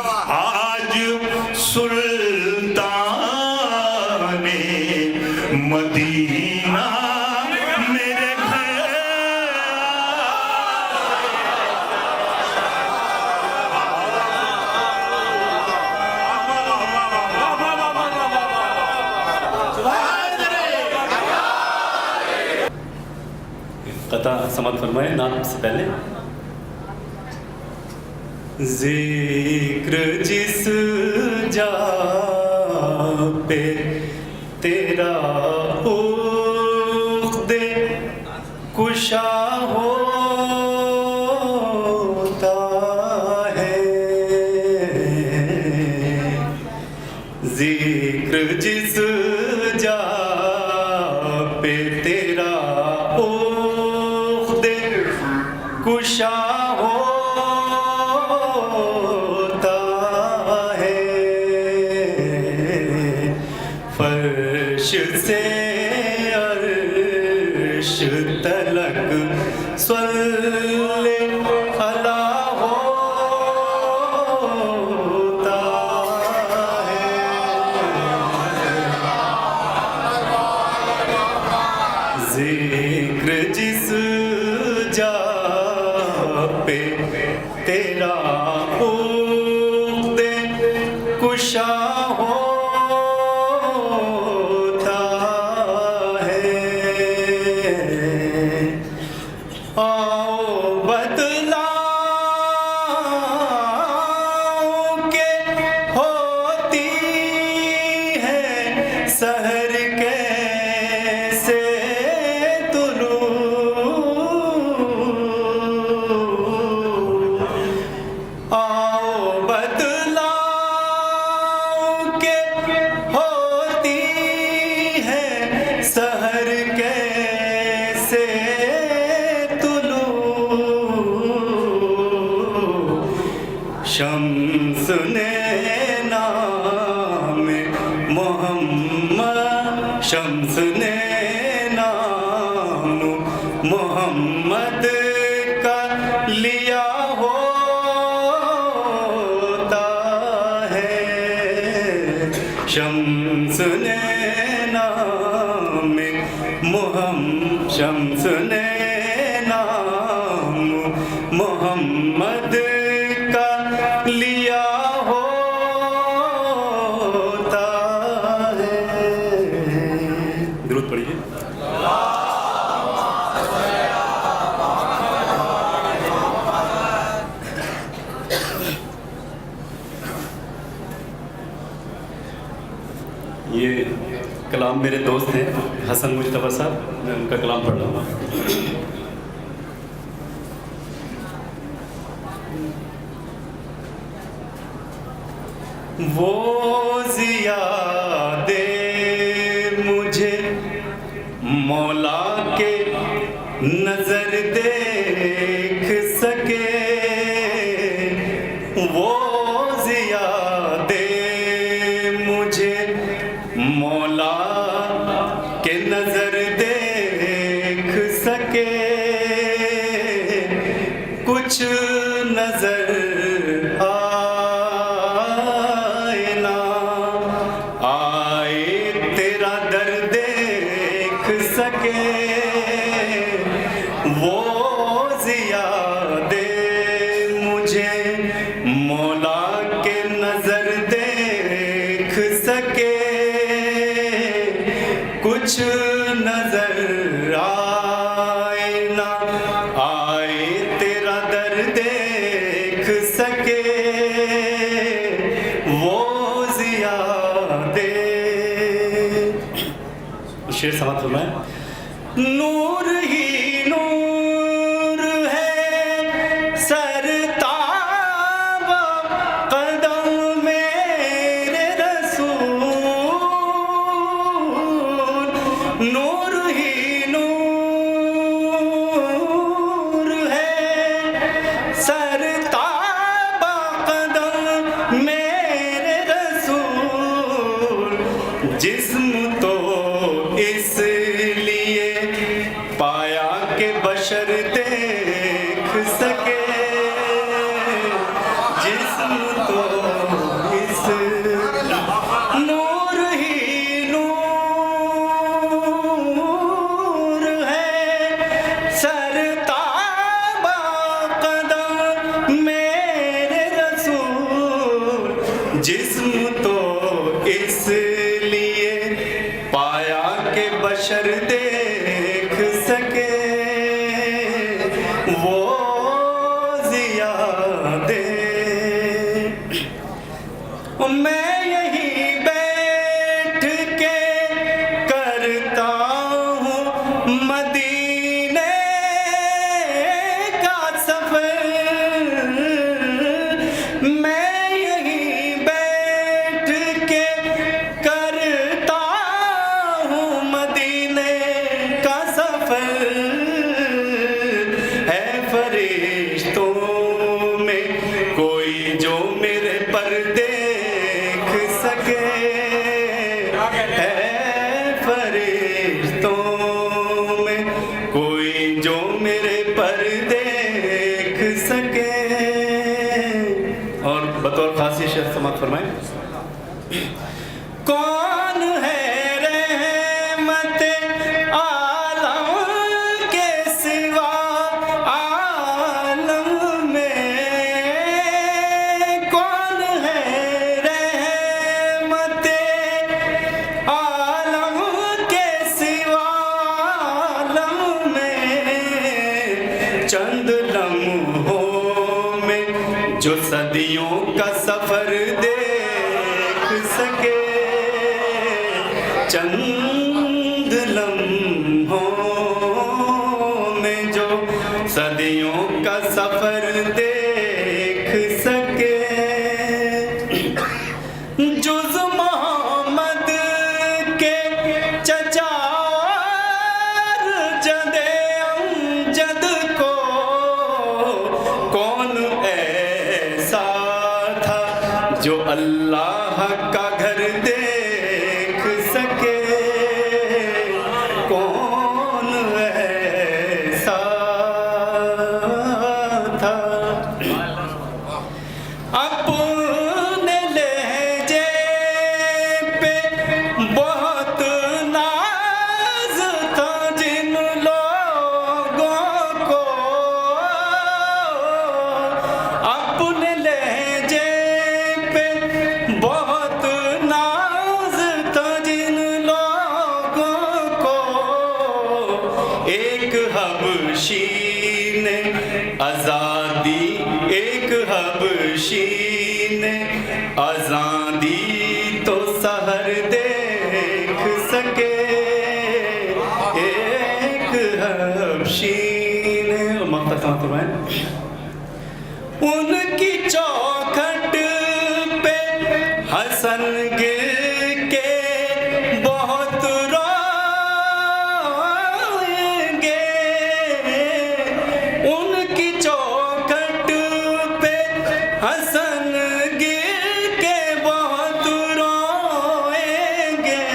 آج سلطان مدینہ میرے گھر قطع سماعت فرمائے نام سے پہلے. ذکر جس جا پہ تیرا عقد کشا ہوتا ہے، ذکر جس جا پہ تیرا عقد کشا ہوتا ہے، فرش سے عرش تلک صلی اللہ ہوتا ہے، ذکر جس جا پہ تیرا عقد کشا ہوتا ہے، آؤ بدلاؤ کہ ہوتی ہے سحر کیسے آؤ بدلاؤ کہ ہوتی ہے سحر کیسے طلوع، شمس نے نام محمد، شمس نے نام محمد کا لیا ہوتا ہے، شمس نے نام محمد، شمس نے نام محمد کا لیا ہوتا ہے. درود پڑھیے. یہ کلام میرے دوست ہیں حسن مجتبیٰ صاحب، میں ان کا کلام پڑھ رہا ہوں. وہ زیادے مجھے مولا کے نظر دیکھ سکے، وہ زیادے مجھے مولا کے نظر دیکھ سکے، کچھ نظر آئے نہ آئے تیرا در دیکھ سکے، وہ زیادے مجھے مولا کے نظر دیکھ سکے، کچھ نظر آئے نہ آئے تیرا در دیکھ سکے، وہ زیادے. شعر سماعت فرمائیں. نور ہی نور ہے سرتاب قدم میرے رسول، نور ہی نور ہے سرتاب قدم میرے رسول، جسم تو اس لیے میں یہیں بیٹھ کے کرتا ہوں مدینے کا سفر، میں یہیں بیٹھ کے کرتا ہوں مدینے کا سفر، ہے فرشتوں میں کوئی جو میرے پر دیکھ سکے، ہے فرشتوں میں کوئی جو میرے پر دیکھ سکے۔ اور بطور خاصی شعر سماعت فرمائیں۔ کون ہے رحمت عالم کے سوا عالم میں، کون ہے رحمت عالم کے سوا عالم میں، چند لمحوں میں جو صدیوں کا سفر دیکھ سکے، چند لمحوں میں جو صدیوں کا سفر دیکھ سکے، جز محمد کے چچا جد امجد کو کون ایسا تھا جو اللہ کا گھر دیکھ سکے، کون ایسا تھا۔ اپنے لہجے پہ بہت ناز تھا جن لوگوں کو، اپنے لہجے پہ بہت ناز تھا جن لوگوں کو، ایک حبشی نے آزادی، ایک حبشی نے آزادی تو سحر دیکھ سکے، ایک حبشی نے مختصر فرمائیں۔ ان کی چوکھٹ پہ حسن گر کے بہت روئیں گے، ان کی چوکھٹ پہ حسن گر کے بہت روئیں گے،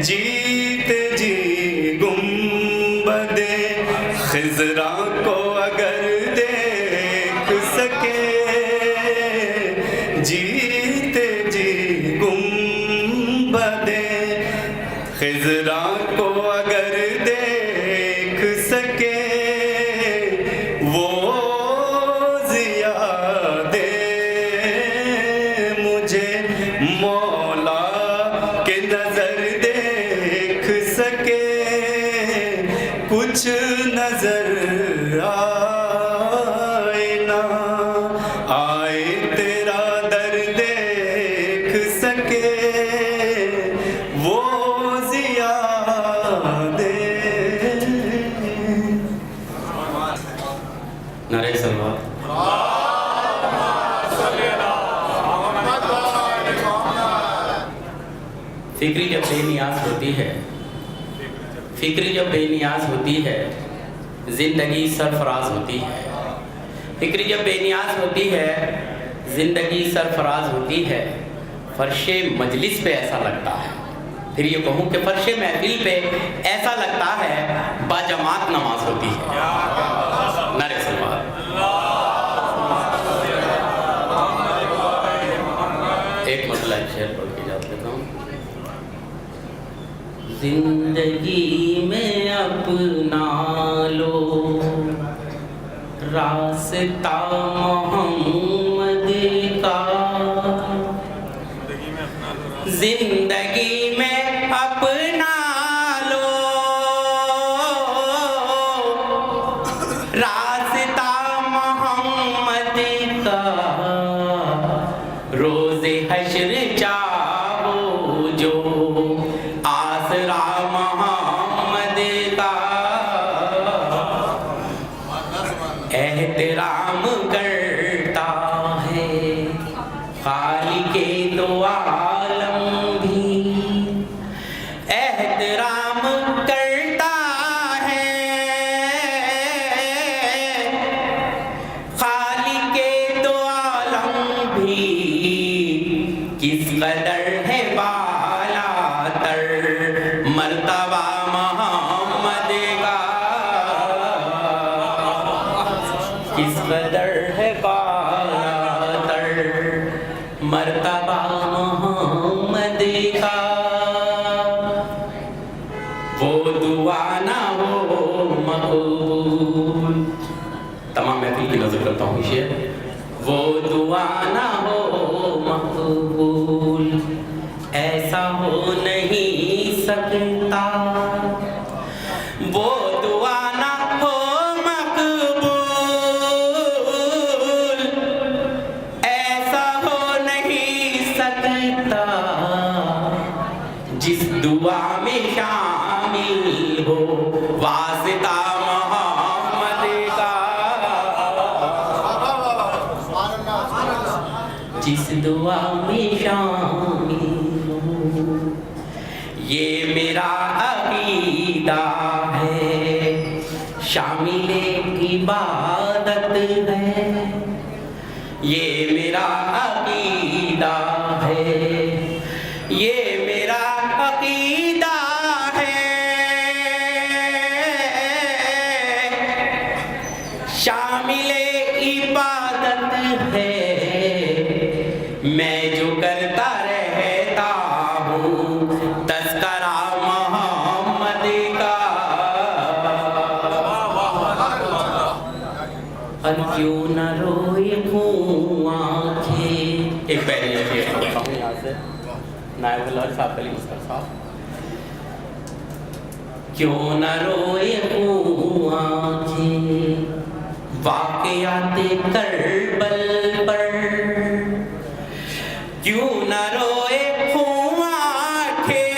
جیتے جی گنبد خضرا کو اگر دیکھ سکے، جیتے جی گنبد خضرا کو اگر دیکھ سکے، وہ ضیا دے مجھے مولا کے نظر دیکھ سکے، کچھ نظر آئے نہ آئے تیرا در دیکھ سکے، وہ ضیا دے۔ نعرہ صلوات۔ فکری جب بے نیاز ہوتی ہے، فکری جب بے نیاز ہوتی ہے، زندگی سرفراز ہوتی ہے، فکری جب بے نیاز ہوتی ہے، زندگی سرفراز ہوتی ہے، فرش مجلس پہ ایسا لگتا ہے، پھر یہ کہوں کہ فرش محفل پہ ایسا لگتا ہے باجماعت نماز ہوتی ہے۔ نعرہ صلوات۔ ایک مسئلہ شعر پڑھ کے یاد لیتا ہوں۔ زندگی میں اپنا لو راستہ محمد کا، زندگی میں اپنا لو راستہ محمد کا، روز قدر ہے بالا تر مرتبہ محمد کا، کس قدر ہے بالا تر مرتبہ محمد کا، وہ دعا نہ ہو مقبول. تمام محفل کی نظر کرتا ہوں شعر. وہ دعا نہ ہو مقبول ایسا ہو نہیں سکتا، وہ دعا نہ ہو مقبول ایسا ہو نہیں سکتا، جس دعا میں شامل ہو واسطہ محمد کا، جس دعا میں شامل ہو. یہ میرا عقیدہ ہے شامل عبادت ہے، یہ میرا عقیدہ ہے، یہ میرا عقیدہ ہے شامل عبادت ہے. میں جو کرتا رہتا ہوں تذکرہ محمد کا، اور کیوں نہ روئے خوں آنکھیں. ایک پہلے یہ شعر پڑھتا ہوں یہاں سے نائب الحاج صاحب علی مسکر صاحب. کیوں نہ روئے خوں آنکھیں واقعات کربل پر، کیوں نہ روئے خوں آنکھیں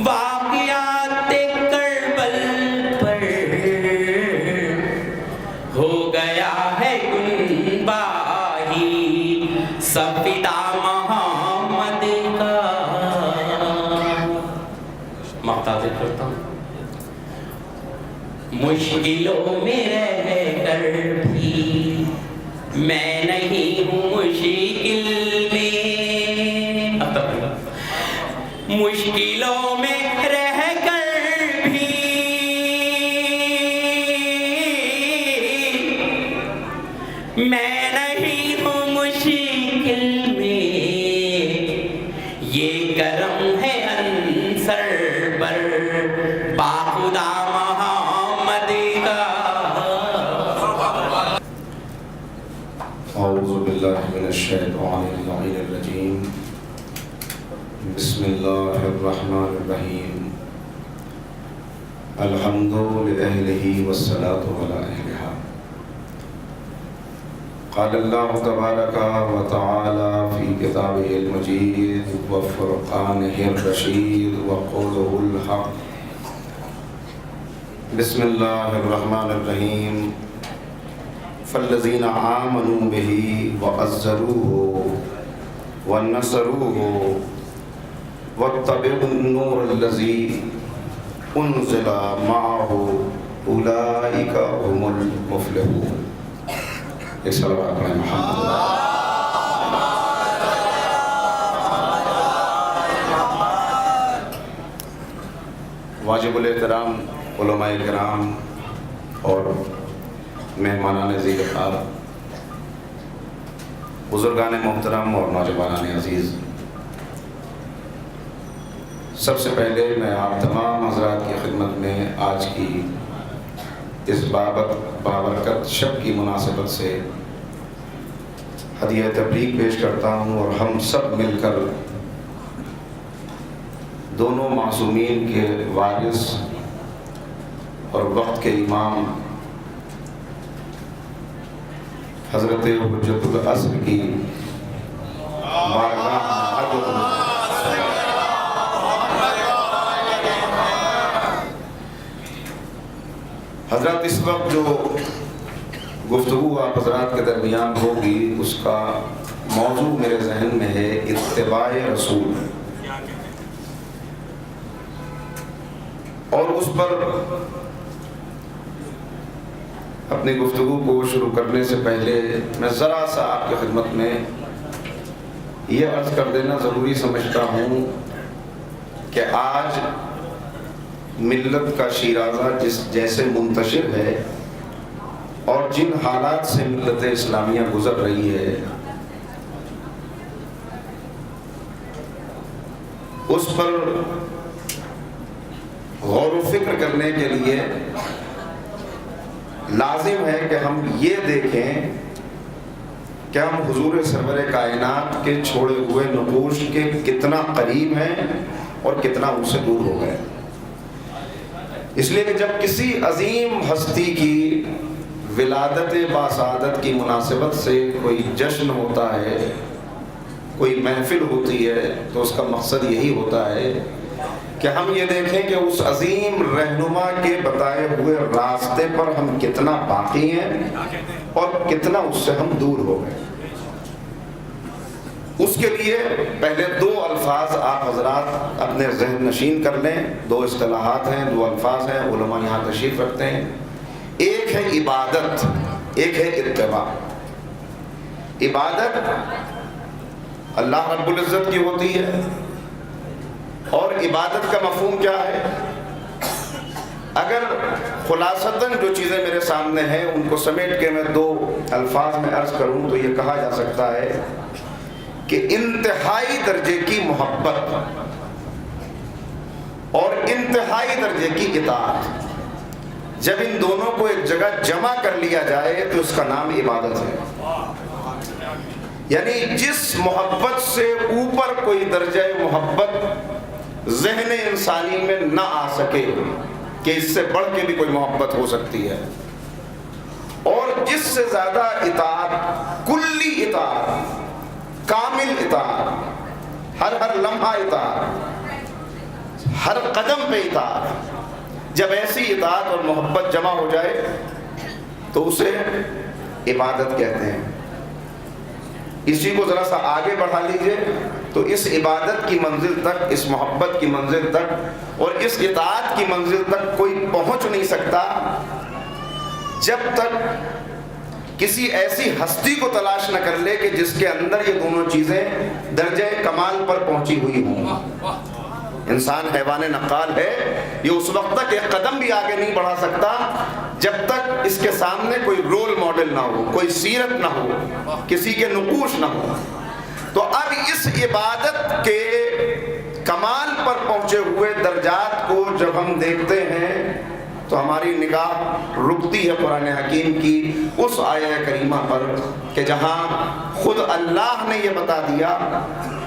واقعات کربل پر، ہو گیا ہے گنباہی سب فدا محمد کا. مقطع کرتا ہوں. مشکلوں میں رہ کر بھی میں نہیں ہوں مشکل میں، مشکلوں میں رہ کر بھی میں نہیں ہوں مشکل میں، یہ کرم ہے انصر پر باخدا محمد کا. اعوذ باللہ من الشیطان اللعین الرجیم. بسم اللہ الرحمن الرحیم. الحمد لأہلہ والصلاة علی اہلہا. قال اللہ تبارک و تعالی فی کتابہ المجید وفرقانہ الرشید وقولہ الحق. بسم اللہ الرحمن الرحیم. فالذین آمنوا بہ وعزروہ ونصروہ واتبعوا النور الذی انزل معہ اولئک هم المفلحون. ایک صلوات پڑھیں محمد. واجب الاحترام علماء کرام اور مہمانان ذیل وقار، بزرگان محترم اور نوجوانان عزیز، سب سے پہلے میں آپ تمام حضرات کی خدمت میں آج کی اس بابرکت شب کی مناسبت سے ہدیہ تبریک پیش کرتا ہوں، اور ہم سب مل کر دونوں معصومین کے وارث اور وقت کے امام حضرت حجت العصر کی بارگاہ حضرات اس وقت جو گفتگو آپ حضرات کے درمیان ہوگی اس کا موضوع میرے ذہن میں ہے اتباع رسول، اور اس پر اپنی گفتگو کو شروع کرنے سے پہلے میں ذرا سا آپ کی خدمت میں یہ عرض کر دینا ضروری سمجھتا ہوں کہ آج ملت کا شیرازہ جس جیسے منتشر ہے اور جن حالات سے ملت اسلامیہ گزر رہی ہے، اس پر غور و فکر کرنے کے لیے لازم ہے کہ ہم یہ دیکھیں کہ ہم حضور سرور کائنات کے چھوڑے ہوئے نقوش کے کتنا قریب ہیں اور کتنا ان سے دور ہو گئے۔ اس لیے کہ جب کسی عظیم ہستی کی ولادت باسعادت کی مناسبت سے کوئی جشن ہوتا ہے، کوئی محفل ہوتی ہے، تو اس کا مقصد یہی ہوتا ہے کہ ہم یہ دیکھیں کہ اس عظیم رہنما کے بتائے ہوئے راستے پر ہم کتنا باقی ہیں اور کتنا اس سے ہم دور ہو گئے۔ اس کے لیے پہلے دو الفاظ آپ حضرات اپنے ذہن نشین کر لیں، دو اصطلاحات ہیں، دو الفاظ ہیں، علماء یہاں تشریف رکھتے ہیں۔ ایک ہے عبادت، ایک ہے اتباع۔ عبادت اللہ رب العزت کی ہوتی ہے، اور عبادت کا مفہوم کیا ہے؟ اگر خلاصتاً جو چیزیں میرے سامنے ہیں ان کو سمیٹ کے میں دو الفاظ میں عرض کروں تو یہ کہا جا سکتا ہے کہ انتہائی درجے کی محبت اور انتہائی درجے کی اطاعت، جب ان دونوں کو ایک جگہ جمع کر لیا جائے تو اس کا نام عبادت ہے۔ یعنی جس محبت سے اوپر کوئی درجہ محبت ذہن انسانی میں نہ آ سکے کہ اس سے بڑھ کے بھی کوئی محبت ہو سکتی ہے، اور جس سے زیادہ اطاعت، کلی اطاعت، کامل اطاعت، ہر لمحہ اطاعت، ہر قدم پہ اطاعت، جب ایسی اطاعت اور محبت جمع ہو جائے تو اسے عبادت کہتے ہیں۔ اسی کو ذرا سا آگے بڑھا لیجئے تو اس عبادت کی منزل تک، اس محبت کی منزل تک اور اس اطاعت کی منزل تک کوئی پہنچ نہیں سکتا جب تک کسی ایسی ہستی کو تلاش نہ کر لے کہ جس کے اندر یہ دونوں چیزیں درجہ کمال پر پہنچی ہوئی ہوں۔ انسان حیوان نقال ہے، یہ اس وقت تک ایک قدم بھی آگے نہیں بڑھا سکتا جب تک اس کے سامنے کوئی رول ماڈل نہ ہو، کوئی سیرت نہ ہو، کسی کے نقوش نہ ہو۔ تو اب اس عبادت کے کمال پر پہنچے ہوئے درجات کو جب ہم دیکھتے ہیں تو ہماری نگاہ رکتی ہے قرآن حکیم کی اس آیہ کریمہ پر کہ جہاں خود اللہ نے یہ بتا دیا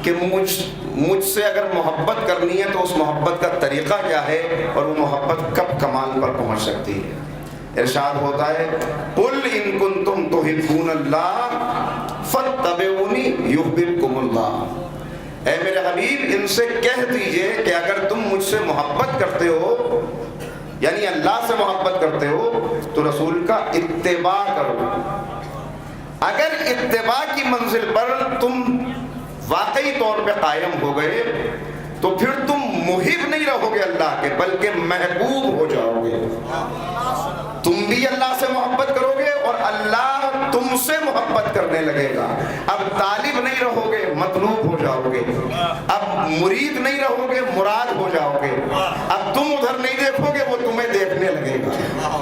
کہ مجھ سے اگر محبت کرنی ہے تو اس محبت کا طریقہ کیا ہے اور وہ محبت کب کمال پر پہنچ سکتی ہے۔ ارشاد ہوتا ہے قُلْ إِن كُنْتُمْ تُحِبُّونَ اللَّهَ فَاتَّبِعُونِي يُحْبِبْكُمُ اللَّهُ۔ اے میرے حبیب ان سے کہہ دیجئے کہ اگر تم مجھ سے محبت کرتے ہو، یعنی اللہ سے محبت کرتے ہو، تو رسول کا اتباع کرو۔ اگر اتباع کی منزل پر تم واقعی طور پہ قائم ہو گئے تو پھر تم محب نہیں رہو گے اللہ کے، بلکہ محبوب ہو جاؤ گے۔ تم بھی اللہ سے محبت کرو گے اور اللہ تم سے محبت کرنے لگے گا۔ اب طالب نہیں رہو گے، مطلوب ہو جاؤ گے۔ اب مرید نہیں رہو گے، مراد ہو جاؤ گے۔ اب تم ادھر نہیں دیکھو گے، وہ تمہیں دیکھنے لگے گا۔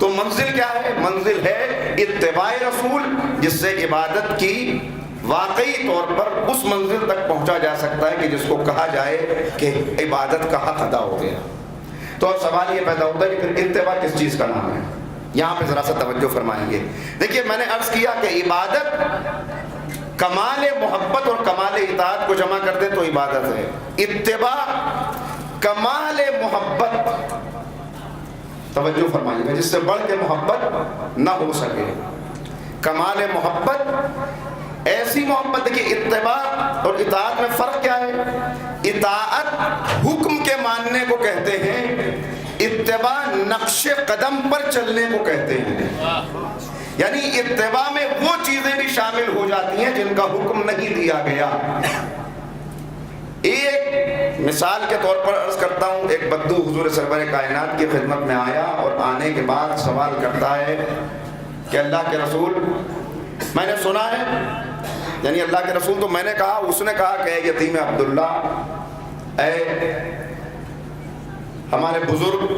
تو منزل کیا ہے؟ منزل ہے اتباع رسول، جس سے عبادت کی واقعی طور پر اس منزل تک پہنچا جا سکتا ہے کہ جس کو کہا جائے کہ عبادت کا حق ادا ہو گیا۔ تو اب سوال یہ پیدا ہوتا ہے کہ پھر اتباع کس چیز کا نام ہے؟ یہاں پہ ذرا سا توجہ فرمائیں گے۔ دیکھیے میں نے عرض کیا کہ عبادت کمال محبت اور کمال اطاعت کو جمع کر دے تو عبادت ہے۔ اتباع کمال محبت، توجہ فرمائیے گا، جس سے بڑھ کے محبت نہ ہو سکے۔ کمال محبت ایسی محبت، دیکھیے اتباع اور اطاعت میں فرق کیا ہے؟ اطاعت حکم کے ماننے کو کہتے ہیں، اتباع نقش قدم پر چلنے کو کہتے ہیں۔ یعنی اتباع میں وہ چیزیں بھی شامل ہو جاتی ہیں جن کا حکم نہیں دیا گیا۔ ایک مثال کے طور پر عرض کرتا ہوں، ایک بدو حضور سرور کائنات کی خدمت میں آیا اور آنے کے بعد سوال کرتا ہے کہ اللہ کے رسول، میں نے سنا ہے، یعنی اللہ کے رسول تو میں نے کہا، اس نے کہا کہ اے یتیم عبداللہ، اے ہمارے بزرگ،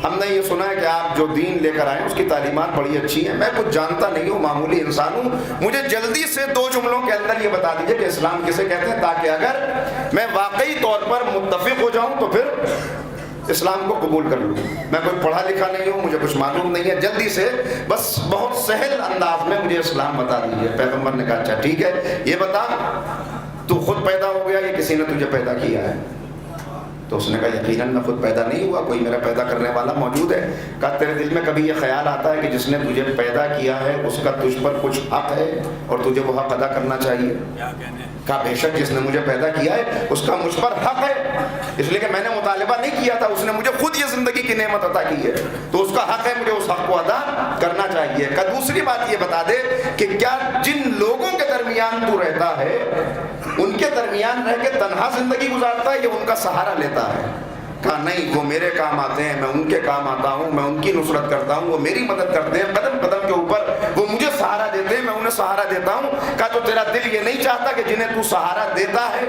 ہم نے یہ سنا ہے کہ آپ جو دین لے کر آئے اس کی تعلیمات بڑی اچھی ہیں، میں کچھ جانتا نہیں ہوں، معمولی انسان ہوں، مجھے جلدی سے 2 جملوں کے اندر یہ بتا دیجئے کہ اسلام کسے کہتے ہیں، تاکہ اگر میں واقعی طور پر متفق ہو جاؤں تو پھر اسلام کو قبول کر لوں۔ میں کوئی پڑھا لکھا نہیں ہوں، مجھے کچھ معلوم نہیں ہے، جلدی سے بس بہت سہل انداز میں مجھے اسلام بتا دیجئے۔ پیغمبر نے کہا اچھا ٹھیک ہے، یہ بتا تو خود پیدا ہو گیا یا کسی نے تجھے پیدا کیا ہے؟ تو اس نے کہا یقیناً میں خود پیدا نہیں ہوا، کوئی میرا پیدا کرنے والا موجود ہے۔ کہا تیرے دل میں کبھی یہ خیال آتا ہے کہ جس نے تجھے پیدا کیا ہے اس کا تجھ پر کچھ حق ہے اور تجھے وہ حق ادا کرنا چاہیے؟ کہا بے شک جس نے مجھے پیدا کیا ہے اس کا مجھ پر حق ہے، اس لیے کہ میں نے مطالبہ نہیں کیا تھا، اس نے مجھے خود یہ زندگی کی نعمت عطا کی ہے تو اس کا حق ہے، مجھے اس حق کو ادا کرنا چاہیے۔ کہا دوسری بات یہ بتا دے کہ کیا جن لوگوں کے درمیان تو رہتا ہے ان کے درمیان رہ کے تنہا زندگی گزارتا ہے یا ان کا سہارا لیتا ہے؟ کہا نہیں، وہ میرے کام آتے ہیں، میں ان کے کام آتا ہوں، میں ان کی نصرت کرتا ہوں، وہ میری مدد کرتے ہیں، قدم قدم کے اوپر وہ مجھے سہارا دیتے ہیں، میں انہیں سہارا دیتا ہوں۔ کہا تو تیرا دل یہ نہیں چاہتا کہ جنہیں تو سہارا دیتا ہے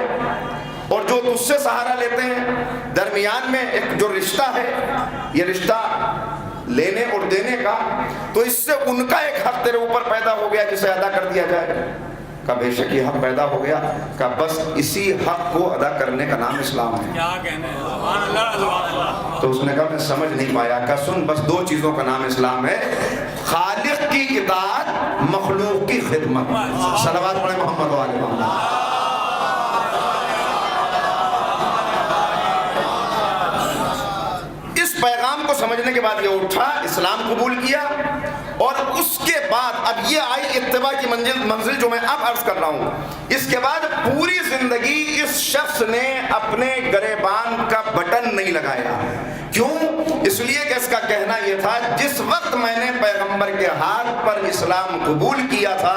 اور جو تجھ سے سہارا لیتے ہیں درمیان میں ایک جو رشتہ ہے، یہ رشتہ لینے اور دینے کا، تو اس سے ان کا ایک حق تیرے اوپر پیدا ہو گیا جسے ادا کر دیا جائے؟ کہا بے شک یہ حق پیدا ہو گیا۔ کہا بس اسی حق کو ادا کرنے کا نام اسلام ہے۔ کیا کہنے ہیں، سبحان اللہ سبحان اللہ۔ تو اس نے کہا میں سمجھ نہیں پایا۔ کہا سن، بس 2 چیزوں کا نام اسلام ہے، خالق کی اطاعت، مخلوق کی خدمت۔ صلوات پڑھیں محمد و آل محمد۔ اس پیغام کو سمجھنے کے بعد یہ اٹھا، اسلام قبول کیا، اور اس کے بعد اب یہ آئی اتباع کی منزل جو میں اب عرض کر رہا ہوں۔ اس کے بعد پوری زندگی اس شخص نے اپنے گریبان کا بٹن نہیں لگایا۔ کیوں؟ اس لیے کہ اس کا کہنا یہ تھا جس وقت میں نے پیغمبر کے ہاتھ پر اسلام قبول کیا تھا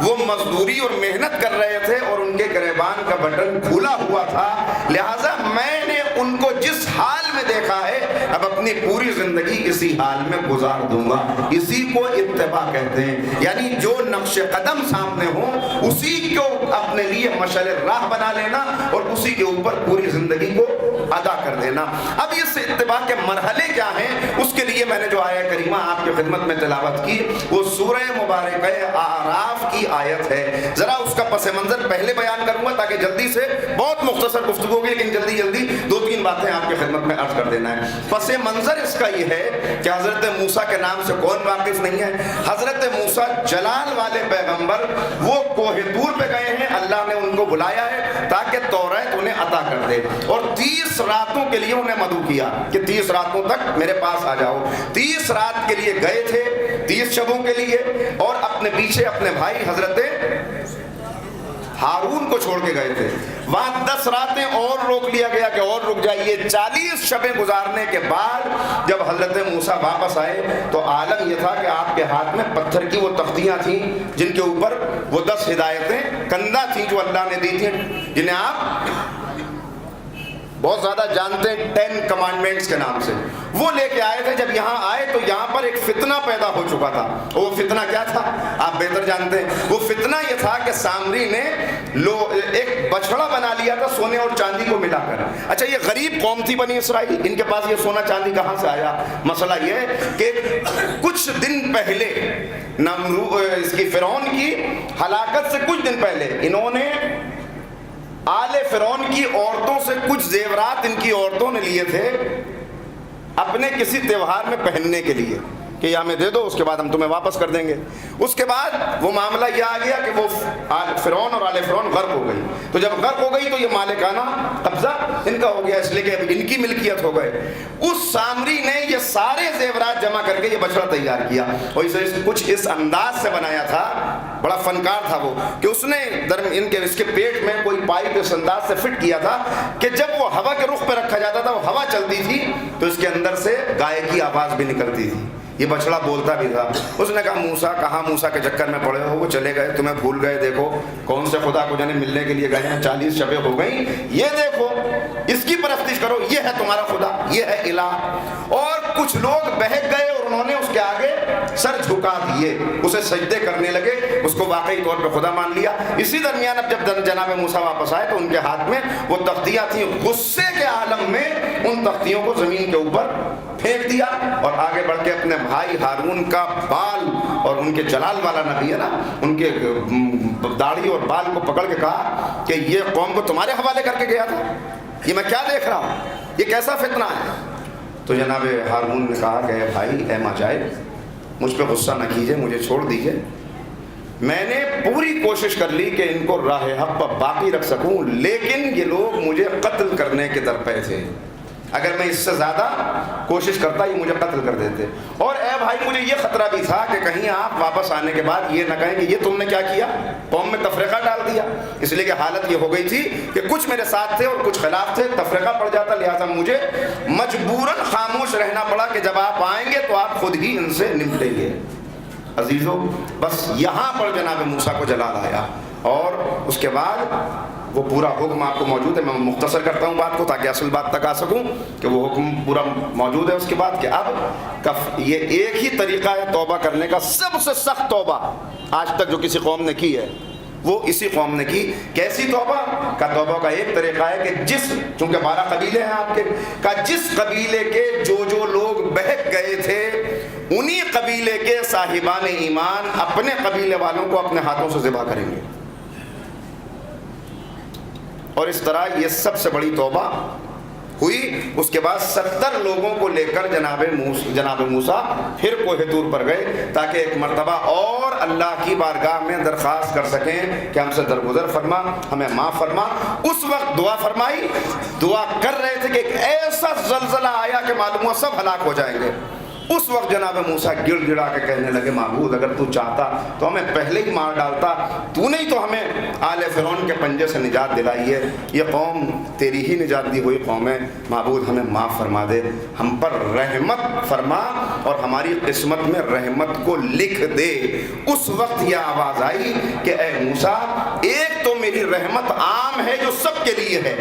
وہ مزدوری اور محنت کر رہے تھے اور ان کے گریبان کا بٹن کھلا ہوا تھا، لہٰذا میں نے ان کو جس حال میں دیکھا ہے اب اپنی پوری زندگی اسی حال میں گزار دوں گا۔ اسی کو اتباع کہتے ہیں، یعنی جو نقش قدم سامنے ہو اسی کو اپنے لیے مشعل راہ بنا لینا اور اسی کے اوپر پوری زندگی کو ادا کر دینا۔ اب اس اتباع کے مرحلے کیا ہیں، اس کے لیے میں نے جو آیت کریمہ آپ کی خدمت میں تلاوت کی وہ سورہ مبارکہ اعراف کی آیت ہے۔ ذرا اس کا پس منظر پہلے بیان کروں گا تاکہ جلدی سے، بہت مختصر گفتگو ہوگی لیکن جلدی جلدی 2-3 باتیں آپ کی خدمت میں عرض کر دینا ہے۔ پس منظر اس کا یہ ہے کہ حضرت موسیٰ کے نام سے کون واقف نہیں ہے؟ حضرت موسیٰ جلال والے پیغمبر، وہ کوہ طور پہ گئے ہیں، اللہ نے ان کو بلایا ہے تاکہ توریت انہیں عطا کر دے، اور 30 راتوں کے لیے انہیں مدعو کیا کہ 30 راتوں تک میرے پاس آ جاؤ۔ 30 رات کے لیے گئے تھے، 30 شبوں کے لیے، اور اپنے پیچھے اپنے بھائی حضرت ہارون کو چھوڑ کے گئے تھے۔ وہاں 10 راتیں اور روک لیا گیا کہ اور رک جائیے۔ 40 شبیں گزارنے کے بعد جب حضرت موسیٰ واپس آئے تو عالم یہ تھا کہ آپ کے ہاتھ میں پتھر کی وہ تختیاں تھیں جن کے اوپر وہ 10 ہدایتیں کندہ تھیں جو اللہ نے دی تھیں، جنہیں آپ بہت زیادہ جانتے ہیں 10 کمانڈمنٹس کے نام سے۔ وہ لے کے آئے تھے، جب یہاں آئے تو یہاں پر ایک فتنہ پیدا ہو چکا تھا۔ وہ فتنہ کیا تھا آپ بہتر جانتے ہیں۔ وہ فتنہ یہ تھا کہ سامری نے ایک بچڑا بنا لیا تھا سونے اور چاندی کو ملا کر۔ اچھا یہ غریب قوم تھی بنی اسرائیل، ان کے پاس یہ سونا چاندی کہاں سے آیا؟ مسئلہ یہ ہے کہ کچھ دن پہلے اس کی فرعون کی ہلاکت سے کچھ دن پہلے انہوں نے آل فرعون کی عورتوں سے کچھ زیورات ان کی عورتوں نے لیے تھے اپنے کسی تہوار میں پہننے کے لیے کہ یہ ہمیں دے دو، اس کے بعد ہم تمہیں واپس کر دیں گے۔ اس کے بعد وہ معاملہ یہ آ گیا کہ وہ فرعون اور آل فرعون غرق ہو گئی، تو جب غرق ہو گئی تو یہ مالکانہ قبضہ ان کا ہو گیا، اس لیے کہ اب ان کی ملکیت ہو گئے۔ اس سامری نے یہ سارے زیورات جمع کر کے یہ بچڑا تیار کیا اور اسے کچھ اس انداز سے بنایا تھا، بڑا فنکار تھا وہ، کہ اس نے اس کے پیٹ میں کوئی پائپ اس انداز سے فٹ کیا تھا کہ جب وہ ہوا کے رخ پہ رکھا جاتا تھا، وہ ہوا چلتی تھی تو اس کے اندر سے گائے کی آواز بھی نکلتی تھی۔ یہ بچڑا بولتا بھی تھا. اس نے کہا موسیٰ کہاں موسیٰ کے چکر میں پڑے ہو, وہ چلے گئے, تمہیں بھول گئے, دیکھو کون سے خدا کو جانے ملنے کے لیے گئے ہیں, 40 شبیں ہو گئیں, یہ دیکھو اس کی پرستش کرو, یہ ہے تمہارا خدا, یہ ہے الہ. اور کچھ لوگ بہک گئے اور انہوں نے اس کے آگے سر جھکا دیے, اسے سجدے کرنے لگے, اس کو واقعی طور پہ خدا مان لیا. اسی درمیان اب جب جناب موسیٰ واپس آئے تو ان کے ہاتھ میں وہ تختیاں تھیں, غصے کے عالم میں ان تختیوں کو زمین کے اوپر پھینک دیا اور آگے بڑھ کے اپنے بھائی ہارون کا بال, اور ان کے جلال والا نبی ہے نا, ان کے داڑھی اور بال کو پکڑ کے کہا کہ یہ قوم کو تمہارے حوالے کر کے گیا تھا, یہ میں کیا دیکھ رہا ہوں, یہ کیسا فتنہ ہے. تو جناب ہارون نے کہا کہ اے بھائی, اے ماجائے, مجھ پہ غصہ نہ کیجئے, مجھے چھوڑ دیجئے, میں نے پوری کوشش کر لی کہ ان کو راہ حق پر باقی رکھ سکوں, لیکن یہ لوگ مجھے قتل کرنے کے درپے تھے, اگر میں اس سے زیادہ کوشش کرتا یہ مجھے قتل کر دیتے. اور اے بھائی مجھے یہ خطرہ بھی تھا کہ کہیں آپ واپس آنے کے بعد یہ نہ کہیں کہ یہ تم نے کیا کیا, قوم میں تفرقہ ڈال دیا, اس لیے کہ حالت یہ ہو گئی تھی کہ کچھ میرے ساتھ تھے اور کچھ خلاف تھے, تفرقہ پڑ جاتا, لہٰذا مجھے مجبوراً خاموش رہنا پڑا کہ جب آپ آئیں گے تو آپ خود ہی ان سے نمٹیں گے. عزیزو, بس یہاں پر جناب موسیٰ کو جلال آیا, اور اس کے بعد وہ پورا حکم آپ کو موجود ہے. میں مختصر کرتا ہوں بات کو تاکہ اصل بات تک آ سکوں کہ وہ حکم پورا موجود ہے. اس کے بعد کہ اب یہ ایک ہی طریقہ ہے توبہ کرنے کا, سب سے سخت توبہ آج تک جو کسی قوم نے کی ہے وہ اسی قوم نے کی. کیسی توبہ کا, توبہ کا ایک طریقہ ہے کہ چونکہ 12 قبیلے ہیں آپ کے, کا جس قبیلے کے جو لوگ بہک گئے تھے انہی قبیلے کے صاحبان ایمان اپنے قبیلے والوں کو اپنے ہاتھوں سے ذبح کریں گے. اور اس طرح یہ سب سے بڑی توبہ ہوئی. اس کے بعد 70 لوگوں کو لے کر جناب موسیٰ پھر کوہ طور پر گئے تاکہ ایک مرتبہ اور اللہ کی بارگاہ میں درخواست کر سکیں کہ ہم سے درگزر فرما, ہمیں معاف فرما. اس وقت دعا فرمائی, دعا کر رہے تھے کہ ایک ایسا زلزلہ آیا کہ معلوم ہوا سب ہلاک ہو جائیں گے. اس وقت جناب موسیٰ گڑ گڑا کے کہنے لگے معبود اگر تو چاہتا تو ہمیں پہلے ہی مار ڈالتا, تو نہیں تو ہمیں آل فرعون کے پنجے سے نجات دلائی ہے, یہ قوم تیری ہی نجات دی ہوئی قوم ہے, معبود ہمیں معاف فرما دے, ہم پر رحمت فرما اور ہماری قسمت میں رحمت کو لکھ دے. اس وقت یہ آواز آئی کہ اے موسیٰ, ایک تو میری رحمت عام ہے جو سب کے لیے ہے,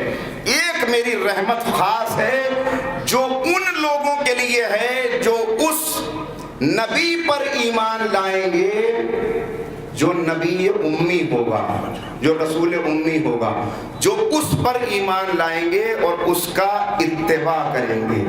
ایک میری رحمت خاص ہے جو ان لوگوں کے لیے ہے جو اس نبی پر ایمان لائیں گے جو نبی امی ہوگا, جو رسول امی ہوگا, جو اس پر ایمان لائیں گے اور اس کا اتباع کریں گے,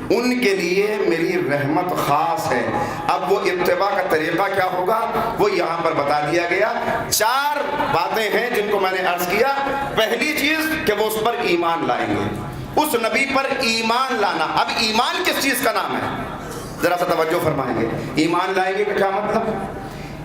ان کے لیے میری رحمت خاص ہے. اب وہ اتباع کا طریقہ کیا ہوگا وہ یہاں پر بتا دیا گیا. 4 باتیں ہیں جن کو میں نے عرض کیا. پہلی چیز کہ وہ اس پر ایمان لائیں گے, اس نبی پر ایمان لانا. اب ایمان کس چیز کا نام ہے ذرا سا توجہ فرمائیں گے. ایمان لائیں گے کا کیا مطلب,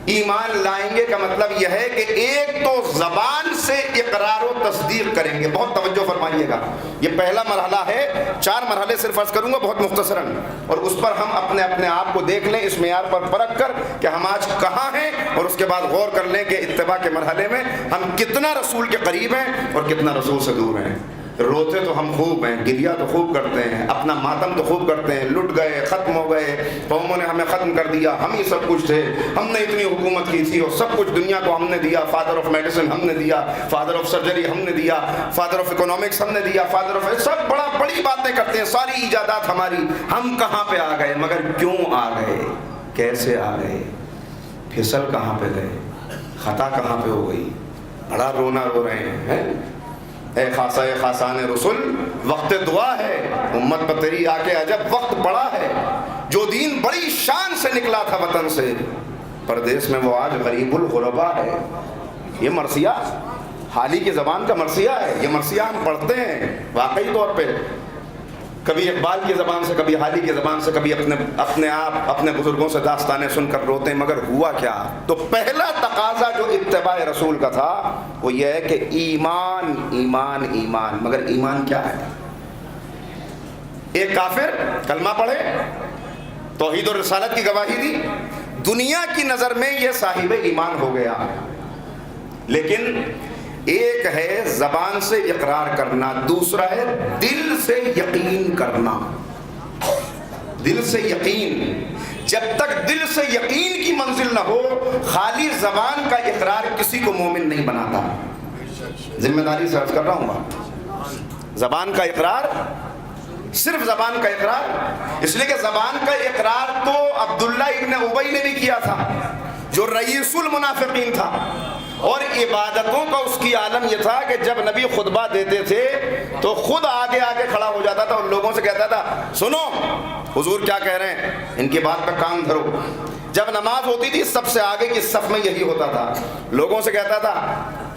ایمان لائیں گے کا مطلب یہ ہے کہ ایک تو زبان سے اقرار و تصدیق کریں گے. بہت توجہ فرمائیے گا, یہ پہلا مرحلہ ہے. 4 مرحلے صرف عرض کروں گا بہت مختصراً, اور اس پر ہم اپنے آپ کو دیکھ لیں اس معیار پر پرکھ کر کہ ہم آج کہاں ہیں, اور اس کے بعد غور کر لیں کہ اتباع کے مرحلے میں ہم کتنا رسول کے قریب ہیں اور کتنا رسول سے دور ہیں. روتے تو ہم خوب ہیں, گریا تو خوب کرتے ہیں, اپنا ماتم تو خوب کرتے ہیں, لٹ گئے, ختم ہو گئے, قوموں نے ہمیں ختم کر دیا, ہم ہی سب کچھ تھے, ہم نے اتنی حکومت کی تھی اور سب کچھ دنیا کو ہم نے دیا, فادر آف میڈیسن ہم نے دیا, فادر آف سرجری ہم نے دیا, فادر آف اکنامکس ہم نے دیا, فادر آف سب بڑی باتیں کرتے ہیں, ساری ایجادات ہماری. ہم کہاں پہ آ گئے, مگر کیوں آ گئے, کیسے آ گئے, پھسل کہاں پہ گئے, خطا کہاں پہ ہو گئی, بڑا رونا رو رہے ہیں. اے خاصا اے خاصان رسول, وقت دعا ہے, امت پر تیری آ کے عجب وقت پڑا ہے. جو دین بڑی شان سے نکلا تھا وطن سے, پردیس میں وہ آج غریب الغربا ہے. یہ مرثیہ حالی کی زبان کا مرثیہ ہے. یہ مرثیہ ہم پڑھتے ہیں واقعی طور پہ, کبھی اقبال کی زبان سے, کبھی حالی کی زبان سے, کبھی اپنے آپ اپنے بزرگوں سے داستانیں سن کر روتے ہیں. مگر ہوا کیا؟ تو پہلا تقاضا جو اتباع رسول کا تھا وہ یہ ہے کہ ایمان ایمان ایمان. مگر ایمان کیا ہے؟ ایک کافر کلمہ پڑھے, توحید و رسالت کی گواہی دی, دنیا کی نظر میں یہ صاحب ایمان ہو گیا. لیکن ایک ہے زبان سے اقرار کرنا, دوسرا ہے دل سے یقین کرنا. دل سے یقین. جب تک دل سے یقین کی منزل نہ ہو، خالی زبان کا اقرار کسی کو مومن نہیں بناتا. ذمہ داری سے عرض کر رہا ہوں، زبان کا اقرار، صرف زبان کا اقرار، اس لیے کہ زبان کا اقرار تو عبداللہ ابن ابی نے بھی کیا تھا جو رئیس المنافقین تھا، اور عبادتوں کا اس کی عالم یہ تھا کہ جب نبی خطبہ دیتے تھے تو خود آگے آگے کھڑا ہو جاتا تھا اور لوگوں سے کہتا تھا سنو حضور کیا کہہ رہے ہیں، ان کی بات پہ کان دھرو. جب نماز ہوتی تھی سب سے آگے کی صف میں یہی ہوتا تھا، لوگوں سے کہتا تھا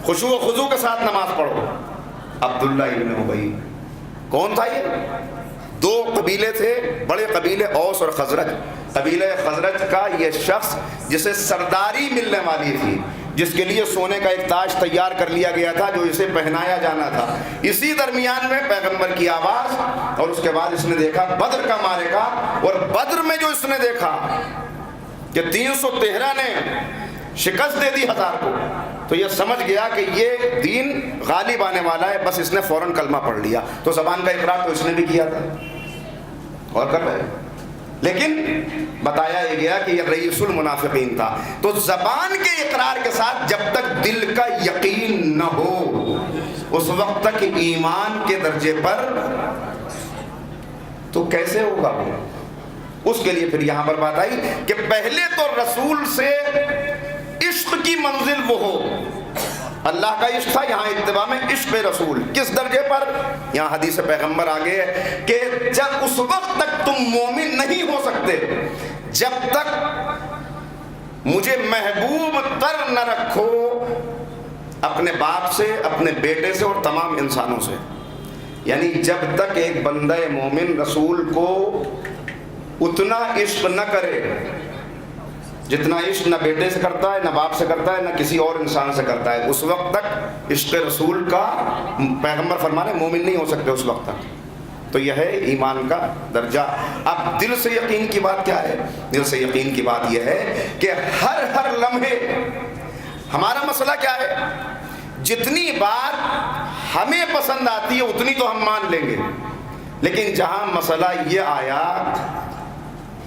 خشوع و خضوع کے ساتھ نماز پڑھو. عبداللہ ابن ابی کون تھا؟ یہ دو قبیلے تھے، بڑے قبیلے اوس اور خزرج. قبیلہ خزرج کا یہ شخص جسے سرداری ملنے والی تھی، جس کے لیے سونے کا ایک تاج تیار کر لیا گیا تھا جو اسے پہنایا جانا تھا، اسی درمیان میں پیغمبر کی آواز، اور اس کے بعد اس نے دیکھا بدر کا معرکہ، اور بدر میں جو اس نے دیکھا کہ 313 نے شکست دے دی 1000 کو، تو یہ سمجھ گیا کہ یہ دین غالب آنے والا ہے. بس اس نے فوراً کلمہ پڑھ لیا. تو زبان کا اقرار تو اس نے بھی کیا تھا اور کر رہے، لیکن بتایا یہ گیا کہ یہ رئیس المنافقین تھا. تو زبان کے اقرار کے ساتھ جب تک دل کا یقین نہ ہو اس وقت تک ایمان کے درجے پر تو کیسے ہوگا وہ؟ اس کے لیے پھر یہاں پر بات آئی کہ پہلے تو رسول سے عشق کی منزل وہ ہو. اللہ کا عشق تھا، یہاں اتباع میں عشق رسول کس درجے پر؟ یہاں حدیث پیغمبر آگے ہے کہ جب اس وقت تک تم مومن نہیں ہو سکتے جب تک مجھے محبوب تر نہ رکھو اپنے باپ سے، اپنے بیٹے سے اور تمام انسانوں سے. یعنی جب تک ایک بندہ مومن رسول کو اتنا عشق نہ کرے جتنا عشق نہ بیٹے سے کرتا ہے، نہ باپ سے کرتا ہے، نہ کسی اور انسان سے کرتا ہے، اس وقت تک عشق رسول کا پیغمبر فرمانے مومن نہیں ہو سکتے اس وقت تک. تو یہ ہے ایمان کا درجہ. اب دل سے یقین کی بات کیا ہے؟ دل سے یقین کی بات یہ ہے کہ ہر لمحے ہمارا مسئلہ کیا ہے، جتنی بات ہمیں پسند آتی ہے اتنی تو ہم مان لیں گے، لیکن جہاں مسئلہ یہ آیا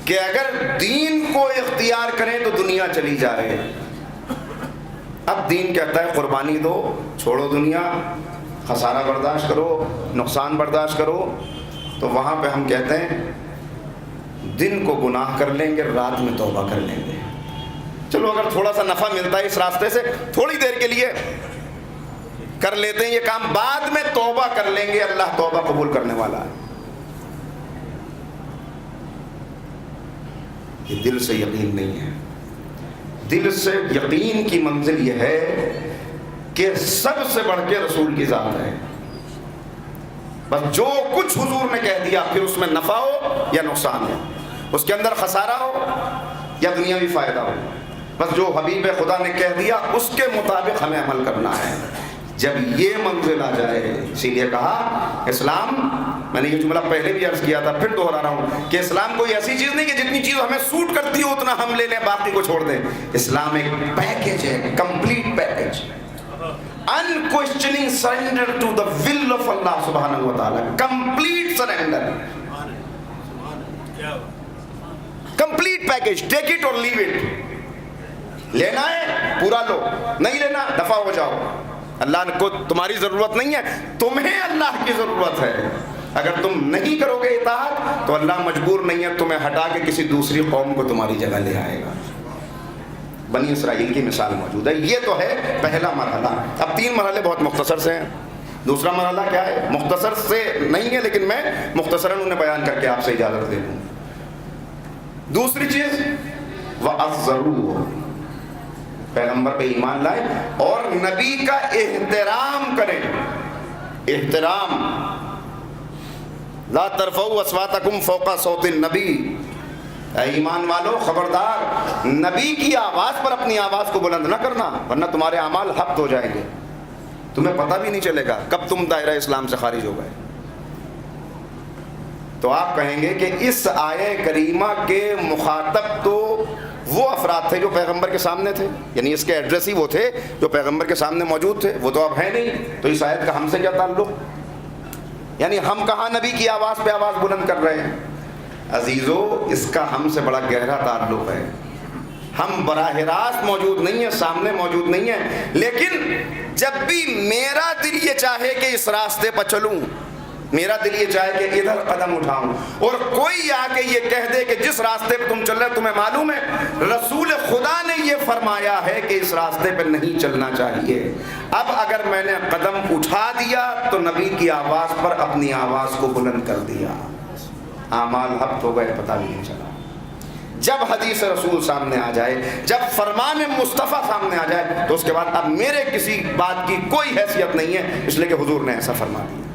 کہ اگر دین کو اختیار کریں تو دنیا چلی جائے، اب دین کہتا ہے قربانی دو، چھوڑو دنیا، خسارہ برداشت کرو، نقصان برداشت کرو، تو وہاں پہ ہم کہتے ہیں دن کو گناہ کر لیں گے، رات میں توبہ کر لیں گے. چلو اگر تھوڑا سا نفع ملتا ہے اس راستے سے تھوڑی دیر کے لیے کر لیتے ہیں یہ کام، بعد میں توبہ کر لیں گے، اللہ توبہ قبول کرنے والا ہے. یہ دل سے یقین نہیں ہے. دل سے یقین کی منزل یہ ہے کہ سب سے بڑھ کے رسول کی ذات ہے. بس جو کچھ حضور نے کہہ دیا پھر اس میں نفع ہو یا نقصان ہو، اس کے اندر خسارہ ہو یا دنیاوی فائدہ ہو، بس جو حبیب خدا نے کہہ دیا اس کے مطابق ہمیں عمل کرنا ہے. جب یہ منزل آ جائے، اسی لیے کہا اسلام، میں نے یہ جملہ پہلے بھی عرض کیا تھا پھر دوہرا رہا ہوں کہ اسلام کوئی ایسی چیز نہیں کہ جتنی چیز ہمیں سوٹ کرتی ہو اتنا ہم لے لیں باقی کو چھوڑ دیں. اسلام ایک پیکیج ہے، complete package, unquestioning surrender to the will of Allah subhanahu wa ta'ala, complete surrender, complete package, take it or leave it. لینا ہے پورا لو، نہیں لینا دفع ہو جاؤ. اللہ کو تمہاری ضرورت نہیں ہے، تمہیں اللہ کی ضرورت ہے. اگر تم نہیں کرو گے اطاعت تو اللہ مجبور نہیں ہے، تمہیں ہٹا کے کسی دوسری قوم کو تمہاری جگہ لے آئے گا. بنی اسرائیل کی مثال موجود ہے. یہ تو ہے پہلا مرحلہ. اب 3 مرحلے بہت مختصر سے ہیں. دوسرا مرحلہ کیا ہے؟ مختصر سے نہیں ہے لیکن میں مختصراً انہیں بیان کر کے آپ سے اجازت دے دوں. دوسری چیز وَأَذَّرُوهُ، پیغمبر پہ ایمان لائے اور نبی کا احترام کریں. احترام، لا ترفعوا اصواتکم فوق صوت النبی، اے ایمان والو خبردار نبی کی آواز پر اپنی آواز کو بلند نہ کرنا ورنہ تمہارے اعمال حبط ہو جائیں گے، تمہیں پتہ بھی نہیں چلے گا کب تم دائرہ اسلام سے خارج ہو گئے. تو آپ کہیں گے کہ اس آیہ کریمہ کے مخاطب تو وہ افراد تھے جو پیغمبر کے سامنے تھے، یعنی اس کے ایڈریس ہی وہ تھے جو پیغمبر کے سامنے موجود تھے، وہ تو اب ہیں نہیں، تو اس آیت کا ہم سے کیا تعلق؟ یعنی ہم کہاں نبی کی آواز پہ آواز بلند کر رہے ہیں؟ عزیزو اس کا ہم سے بڑا گہرا تعلق ہے. ہم براہ راست موجود نہیں ہیں, سامنے موجود نہیں ہیں, لیکن جب بھی میرا دل یہ چاہے کہ اس راستے پر چلوں, میرا دل یہ چاہے کہ ادھر قدم اٹھاؤں, اور کوئی آ کے یہ کہہ دے کہ جس راستے پہ تم چل رہے تمہیں معلوم ہے رسول خدا نے یہ فرمایا ہے کہ اس راستے پہ نہیں چلنا چاہیے, اب اگر میں نے قدم اٹھا دیا تو نبی کی آواز پر اپنی آواز کو بلند کر دیا, اعمال حق ہو گئے پتہ بھی نہیں چلا. جب حدیث رسول سامنے آ جائے, جب فرمان مصطفیٰ سامنے آ جائے, تو اس کے بعد اب میرے کسی بات کی کوئی حیثیت نہیں ہے, اس لیے کہ حضور نے ایسا فرما دیا.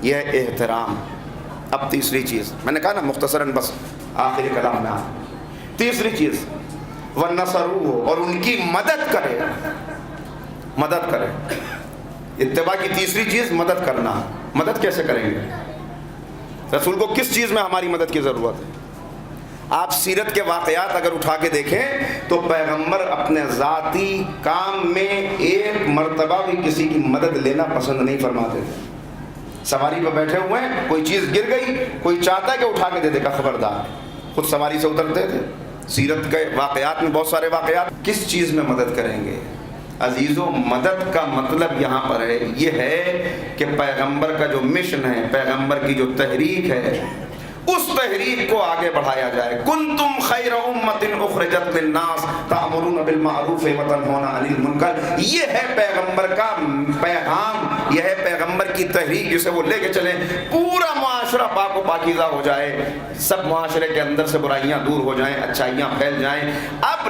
یہ احترام. اب تیسری چیز میں نے کہا نا مختصراً, بس آخری کلام میں تیسری چیز وَنَصَرُوهُ, اور ان کی مدد کرے. مدد کرے, اتباع کی تیسری چیز مدد کرنا. مدد کیسے کریں گے؟ رسول کو کس چیز میں ہماری مدد کی ضرورت ہے؟ آپ سیرت کے واقعات اگر اٹھا کے دیکھیں تو پیغمبر اپنے ذاتی کام میں ایک مرتبہ بھی کسی کی مدد لینا پسند نہیں فرماتے تھے. سواری پہ بیٹھے ہوئے ہیں, کوئی چیز گر گئی, کوئی چاہتا ہے کہ اٹھا کے دے دے گا, خبردار, خود سواری سے اترتے تھے. سیرت کے واقعات میں بہت سارے واقعات. کس چیز میں مدد کریں گے؟ عزیزو مدد کا مطلب یہاں پر ہے یہ ہے کہ پیغمبر کا جو مشن ہے, پیغمبر کی جو تحریک ہے, اس تحریک کو آگے بڑھایا جائے. کنتم خیر امت اخرجت للناس تأمرون بالمعروف وتنہون عن المنکر, یہ ہے پیغمبر کا پیغام, یہ ہے پیغمبر کی تحریک جسے وہ لے کے چلیں. پورا معاشرہ پاک و پاکیزہ ہو جائے, سب معاشرے کے اندر سے برائیاں دور ہو جائیں, اچھائیاں پھیل جائیں. اب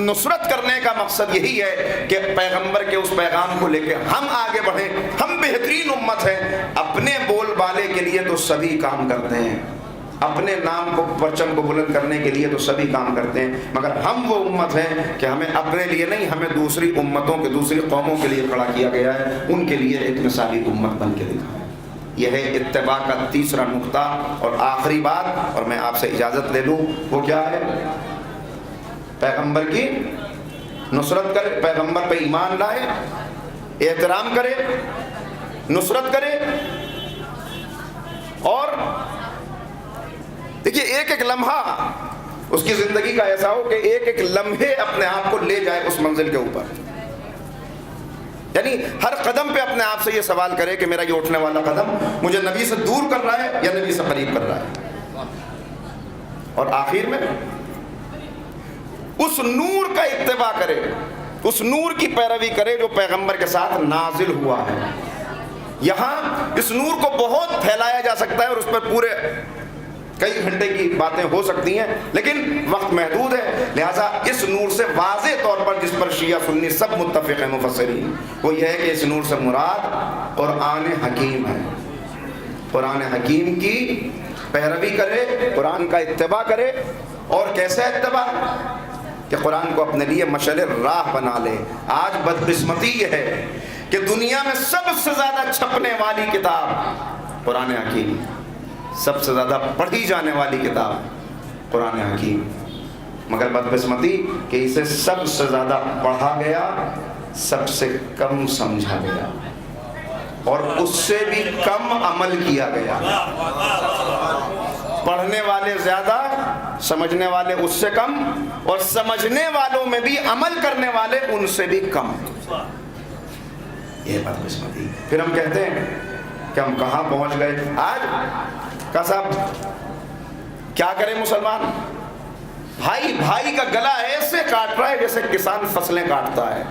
نصرت کرنے کا مقصد یہی ہے کہ پیغمبر کے اس پیغام کو لے کے ہم آگے بڑھیں. ہم بہترین امت ہیں, اپنے بول بالے کے لیے تو سبھی کام کرتے ہیں, اپنے نام کو پرچم کو بلند کرنے کے لیے تو سبھی کام کرتے ہیں, مگر ہم وہ امت ہیں کہ ہمیں اپنے لیے نہیں, ہمیں دوسری امتوں کے, دوسری قوموں کے لیے کھڑا کیا گیا ہے, ان کے لیے ایک مثالی امت بن کے دکھا ہے. یہ ہے اتباع کا تیسرا نقطہ. اور آخری بات, اور میں آپ سے اجازت لے لوں, وہ کیا ہے؟ پیغمبر کی نصرت کرے, پیغمبر پہ ایمان لائے, احترام کرے, نصرت کرے. اور دیکھیے ایک ایک لمحہ اس کی زندگی کا ایسا ہو کہ ایک ایک لمحے اپنے آپ کو لے جائے اس منزل کے اوپر. یعنی ہر قدم پہ اپنے آپ سے یہ سوال کرے کہ میرا یہ اٹھنے والا قدم مجھے نبی سے دور کر رہا ہے یا نبی سے قریب کر رہا ہے. اور آخر میں اس نور کا اتباع کرے, اس نور کی پیروی کرے جو پیغمبر کے ساتھ نازل ہوا ہے. یہاں اس نور کو بہت پھیلایا جا سکتا ہے اور اس پر پورے کئی گھنٹے کی باتیں ہو سکتی ہیں, لیکن وقت محدود ہے. لہٰذا اس نور سے واضح طور پر جس پر شیعہ سنی سب متفق ہیں مفسرین, وہ یہ ہے کہ اس نور سے مراد قرآن حکیم ہے. قرآن حکیم کی پیروی کرے, قرآن کا اتباع کرے. اور کیسا اتباع؟ کہ قرآن کو اپنے لیے مشعل راہ بنا لے. آج بدقسمتی یہ ہے کہ دنیا میں سب سے زیادہ چھپنے والی کتاب قرآن حکیم, سب سے زیادہ پڑھی جانے والی کتاب قرآن حکیم, مگر بدقسمتی کہ اسے سب سے زیادہ پڑھا گیا, سب سے کم سمجھا گیا, اور اس سے بھی کم عمل کیا گیا. پڑھنے والے زیادہ, سمجھنے والے اس سے کم, اور سمجھنے والوں میں بھی عمل کرنے والے ان سے بھی کم. یہ بدقسمتی. پھر ہم کہتے ہیں کہ ہم کہاں پہنچ گئے. آج کا صاحب کیا کرے مسلمان؟ بھائی بھائی کا گلا ایسے کاٹ رہا ہے جیسے کسان فصلیں کاٹتا ہے.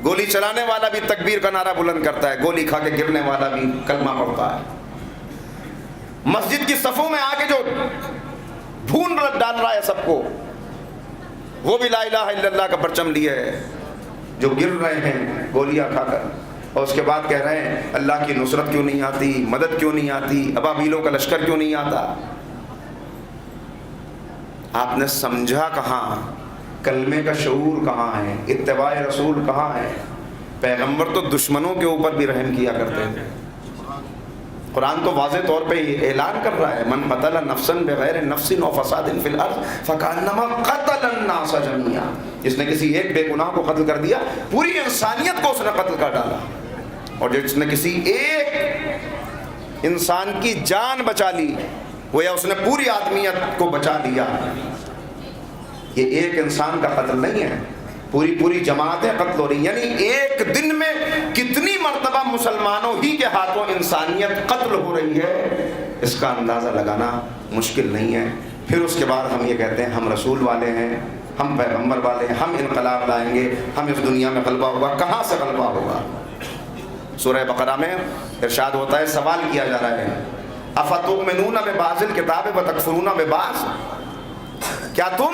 گولی چلانے والا بھی تکبیر کا نعرہ بلند کرتا ہے, گولی کھا کے گرنے والا بھی کلمہ پڑھتا ہے. مسجد کی صفوں میں آ کے جو ڈھونڈ ڈال رہا ہے سب کو, وہ بھی لا الہ الا اللہ کا پرچم لیے ہے, جو گر رہے ہیں گولیاں کھا کر, اور اس کے بعد کہہ رہے ہیں اللہ کی نصرت کیوں نہیں آتی, مدد کیوں نہیں آتی, ابابیلوں کا لشکر کیوں نہیں آتا. آپ نے سمجھا کہاں؟ کلمے کا شعور کہاں ہے؟ اتباع رسول کہاں ہے؟ پیغمبر تو دشمنوں کے اوپر بھی رحم کیا کرتے تھے. قرآن تو واضح طور پہ اعلان کر رہا ہے, من قتل نفسا بغیر نفس او فساد فی الارض فکانما قتل الناس جميعا. جس نے کسی ایک بے گناہ کو قتل کر دیا, پوری انسانیت کو اس نے قتل کر ڈالا. اور جس نے کسی ایک انسان کی جان بچا لی، گویا اس نے پوری آدمیت کو بچا لیا۔ یہ ایک انسان کا قتل نہیں ہے، پوری جماعتیں قتل ہو رہی، یعنی ایک دن میں کتنی مرتبہ مسلمانوں ہی کے ہاتھوں انسانیت قتل ہو رہی ہے، اس کا اندازہ لگانا مشکل نہیں ہے۔ پھر اس کے بعد ہم یہ کہتے ہیں ہم رسول والے ہیں، ہم پیغمبر والے ہیں، ہم انقلاب لائیں گے، ہم اس دنیا میں غلبہ ہوگا۔ کہاں سے غلبہ ہوگا؟ سورہ بقرہ میں ارشاد ہوتا ہے، سوال کیا جا رہا ہے، افتؤمنون ببعض الکتاب وتکفرون ببعض، کیا تم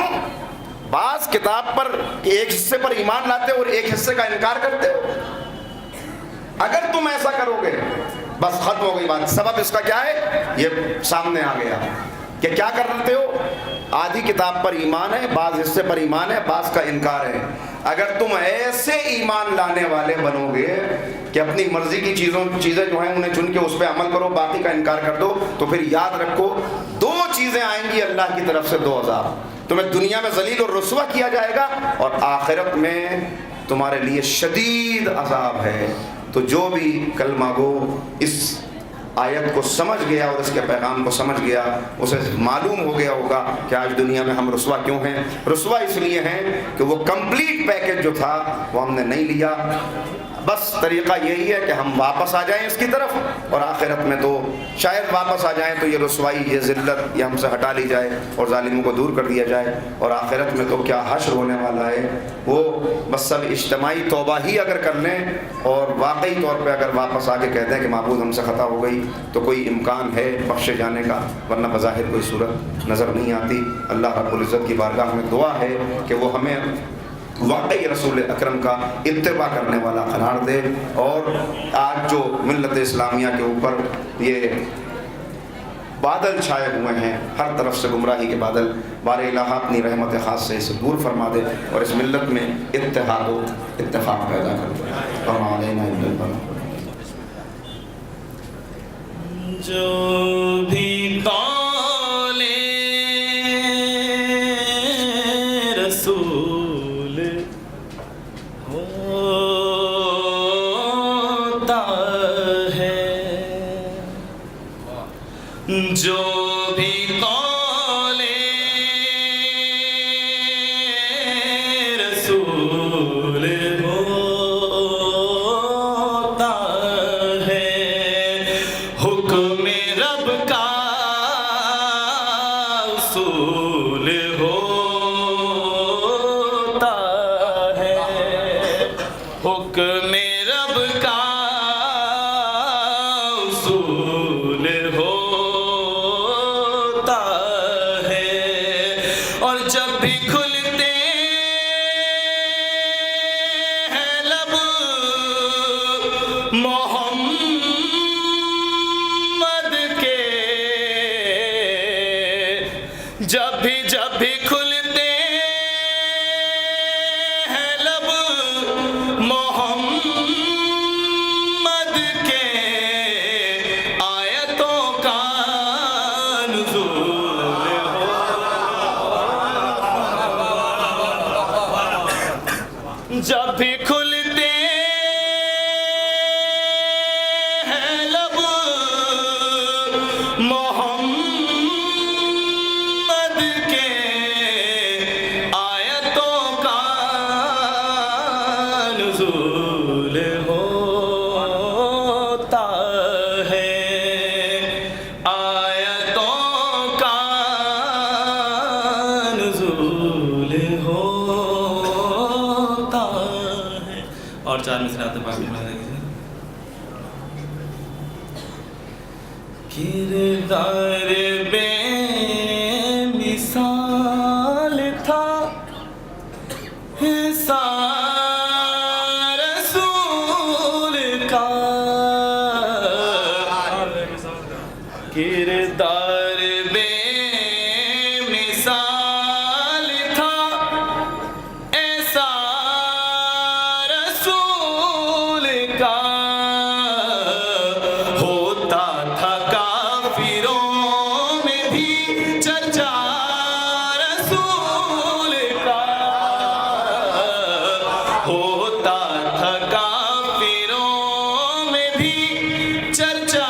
بعض کتاب پر ایک حصے پر ایمان لاتے ہو اور ایک حصے کا انکار کرتے ہو؟ اگر تم ایسا کرو گے بس ختم ہو گئی بات۔ سبب اس کا کیا ہے؟ یہ سامنے آ گیا کہ کیا کرتے ہو، آدھی کتاب پر ایمان ہے، بعض حصے پر ایمان ہے، بعض کا انکار ہے۔ اگر تم ایسے ایمان لانے والے بنو گے کہ اپنی مرضی کی چیزیں جو ہیں انہیں چن کے اس پہ عمل کرو، باقی کا انکار کر دو، تو پھر یاد رکھو دو چیزیں آئیں گی اللہ کی طرف سے، دو عذاب۔ تمہیں دنیا میں ذلیل اور رسوا کیا جائے گا، اور آخرت میں تمہارے لیے شدید عذاب ہے۔ تو جو بھی کلمہ گو اس آیت کو سمجھ گیا اور اس کے پیغام کو سمجھ گیا، اسے معلوم ہو گیا ہوگا کہ آج دنیا میں ہم رسوا کیوں ہیں۔ رسوا اس لیے ہیں کہ وہ کمپلیٹ پیکج جو تھا وہ ہم نے نہیں لیا۔ بس طریقہ یہی ہے کہ ہم واپس آ جائیں اس کی طرف، اور آخرت میں تو شاید واپس آ جائیں تو یہ رسوائی، یہ ذلت یہ ہم سے ہٹا لی جائے اور ظالموں کو دور کر دیا جائے، اور آخرت میں تو کیا حشر ہونے والا ہے۔ وہ بس سب اجتماعی توبہ ہی اگر کر لیں اور واقعی طور پہ اگر واپس آ کے کہتے ہیں کہ معبود ہم سے خطا ہو گئی، تو کوئی امکان ہے بخشے جانے کا، ورنہ بظاہر کوئی صورت نظر نہیں آتی۔ اللہ رب العزت کی بارگاہ میں دعا ہے کہ وہ ہمیں واقعی رسول اکرم کا اتباع کرنے والا قرار دے، اور آج جو ملت اسلامیہ کے اوپر یہ بادل چھائے ہوئے ہیں، ہر طرف سے گمراہی کے بادل، بار الہ اپنی رحمت خاص سے اسے دور فرما دے اور اس ملت میں اتحاد و اتفاق پیدا کر دے۔ وما علینا الا البلاغ۔ جو بھی قول رسول ہوتا ہے، جو بھی قول رسول ہوتا ہے، حکم رب کا اصول ہوتا ہے، حکم رب کا اصول ہوتا ہے، اور جب بھی کھلتے ہیں لب محمد کے، جب بھی کھلتے ہیں لب محمد کے، آیتوں کا نزول ہو، جب بھی کھلتے ہیں لب محمد کے، آیتوں کا نزول ہوتا ہے، آیتوں کا نزول ہوتا ہے۔ اور چار مصرات پاک میں بتا دیجیے۔ کردار بے مثال تھا حساب رسول کا، کردار بے مثال تھا ایسا رسول کا، ہوتا تھا کافروں میں بھی چرچا رسول کا، ہوتا تھا کافروں میں بھی چرچا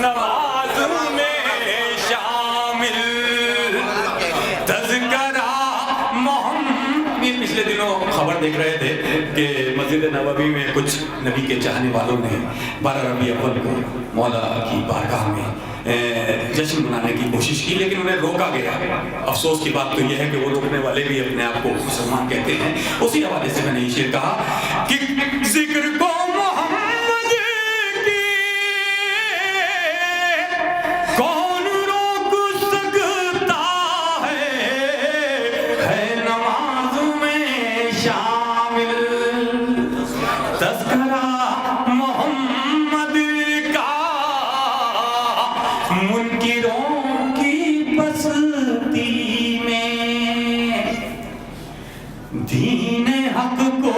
نماز میں شامل تذکرہ محمد. یہ پچھلے دنوں خبر دیکھ رہے تھے کہ مسجد نبوی میں کچھ نبی کے چاہنے والوں نے 12 ربیع اول کو مولا کی بارگاہ میں جشن منانے کی کوشش کی، لیکن انہیں روکا گیا. افسوس کی بات تو یہ ہے کہ وہ روکنے والے بھی اپنے آپ کو مسلمان کہتے ہیں. اسی حوالے سے میں نے یہ شعر کہا کہ ذکر کو محمد کی کون روک سکتا ہے نماز میں شامل تذکرہ محمد کا منکروں کی بستی میں دین حق کو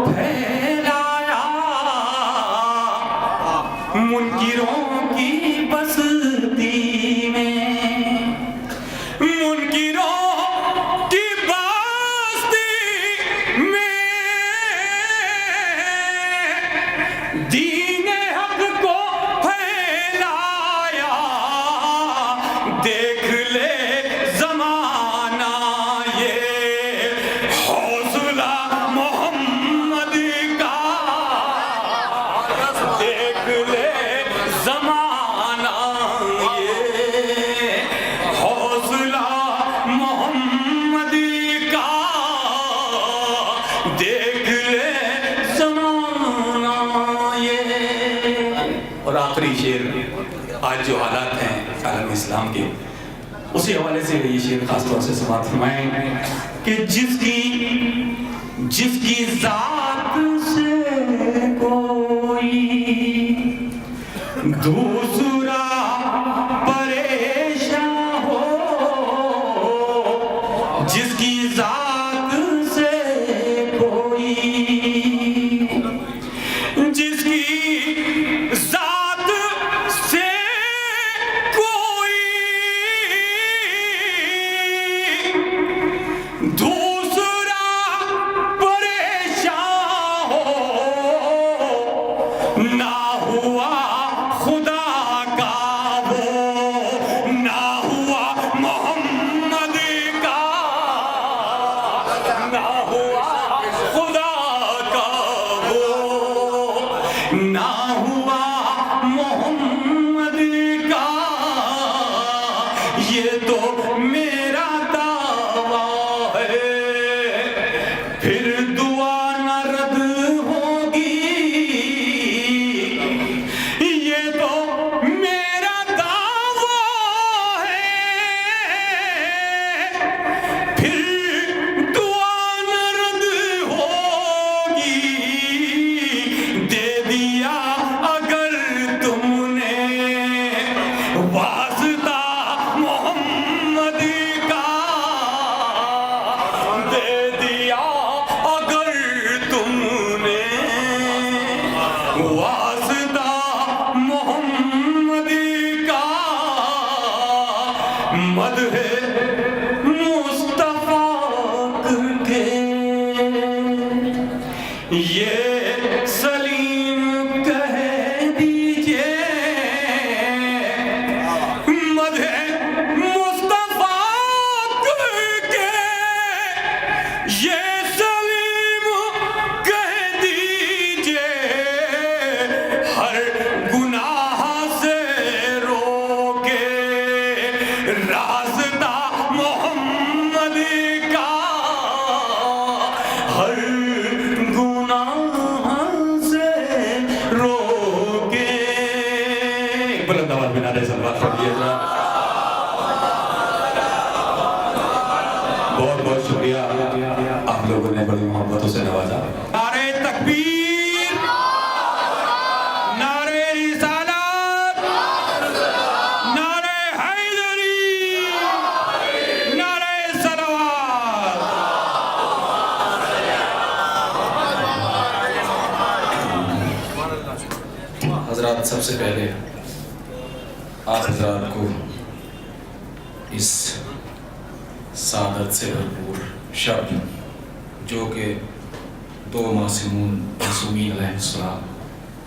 پھیلایا منکروں کی بستی میں منکروں کی بستی میں دین حق کو پھیلایا دیکھ لے زمانہ یہ حوصلہ محمد کا دیکھ لے زمانہ یہ حوصلہ محمد کا دیکھ لے زمانہ یہ. اور آخری شعر آج جو حالات ہیں عالم اسلام کے، اسی حوالے سے یہ شعر خاص طور سے سماعت فرمائیں کہ جس کی ذات سے کوئی دوسرا پریشان ہو جس کی ذات سے کوئی جس کی ذات سے کوئی دوسرا پریشان ہو نہ ہوا خدا کا وہ نہ ہوا محمد کا نہ ہوا خدا کا وہ نہ ہوا محمد کا یہ تو میرا دعویٰ ہے پھر دعا نہ رد ہوگی یہ تو میرا دعویٰ ہے پھر دعا نہ رد ہوگی دے دیا اگر تم نے واسطہ محمد کا دے دیا اگر تم نے واسطہ محمد کا مدح مصطفیٰ کر کے یہ سلیم کہہ دیجئے مدح مصطفیٰ کر کے یہ سلیم کہہ دیجئے ہر گناہ سے روکے راستہ محمد کا ہر گناہ سے روکے. بلند آواز میں نعرہ صلوات پڑھیے ذرا. بہت بہت شکریہ آپ لوگوں نے بڑی محبتوں سے نوازا. نعرہ تکبیر نعرہ رسالت نعرہ حیدری نعرہ صلوات. حضرات سب سے پہلے آپ حضرات کو اس سعادت سے بھرپور شب جو کہ 2 معصومین علیہ السلام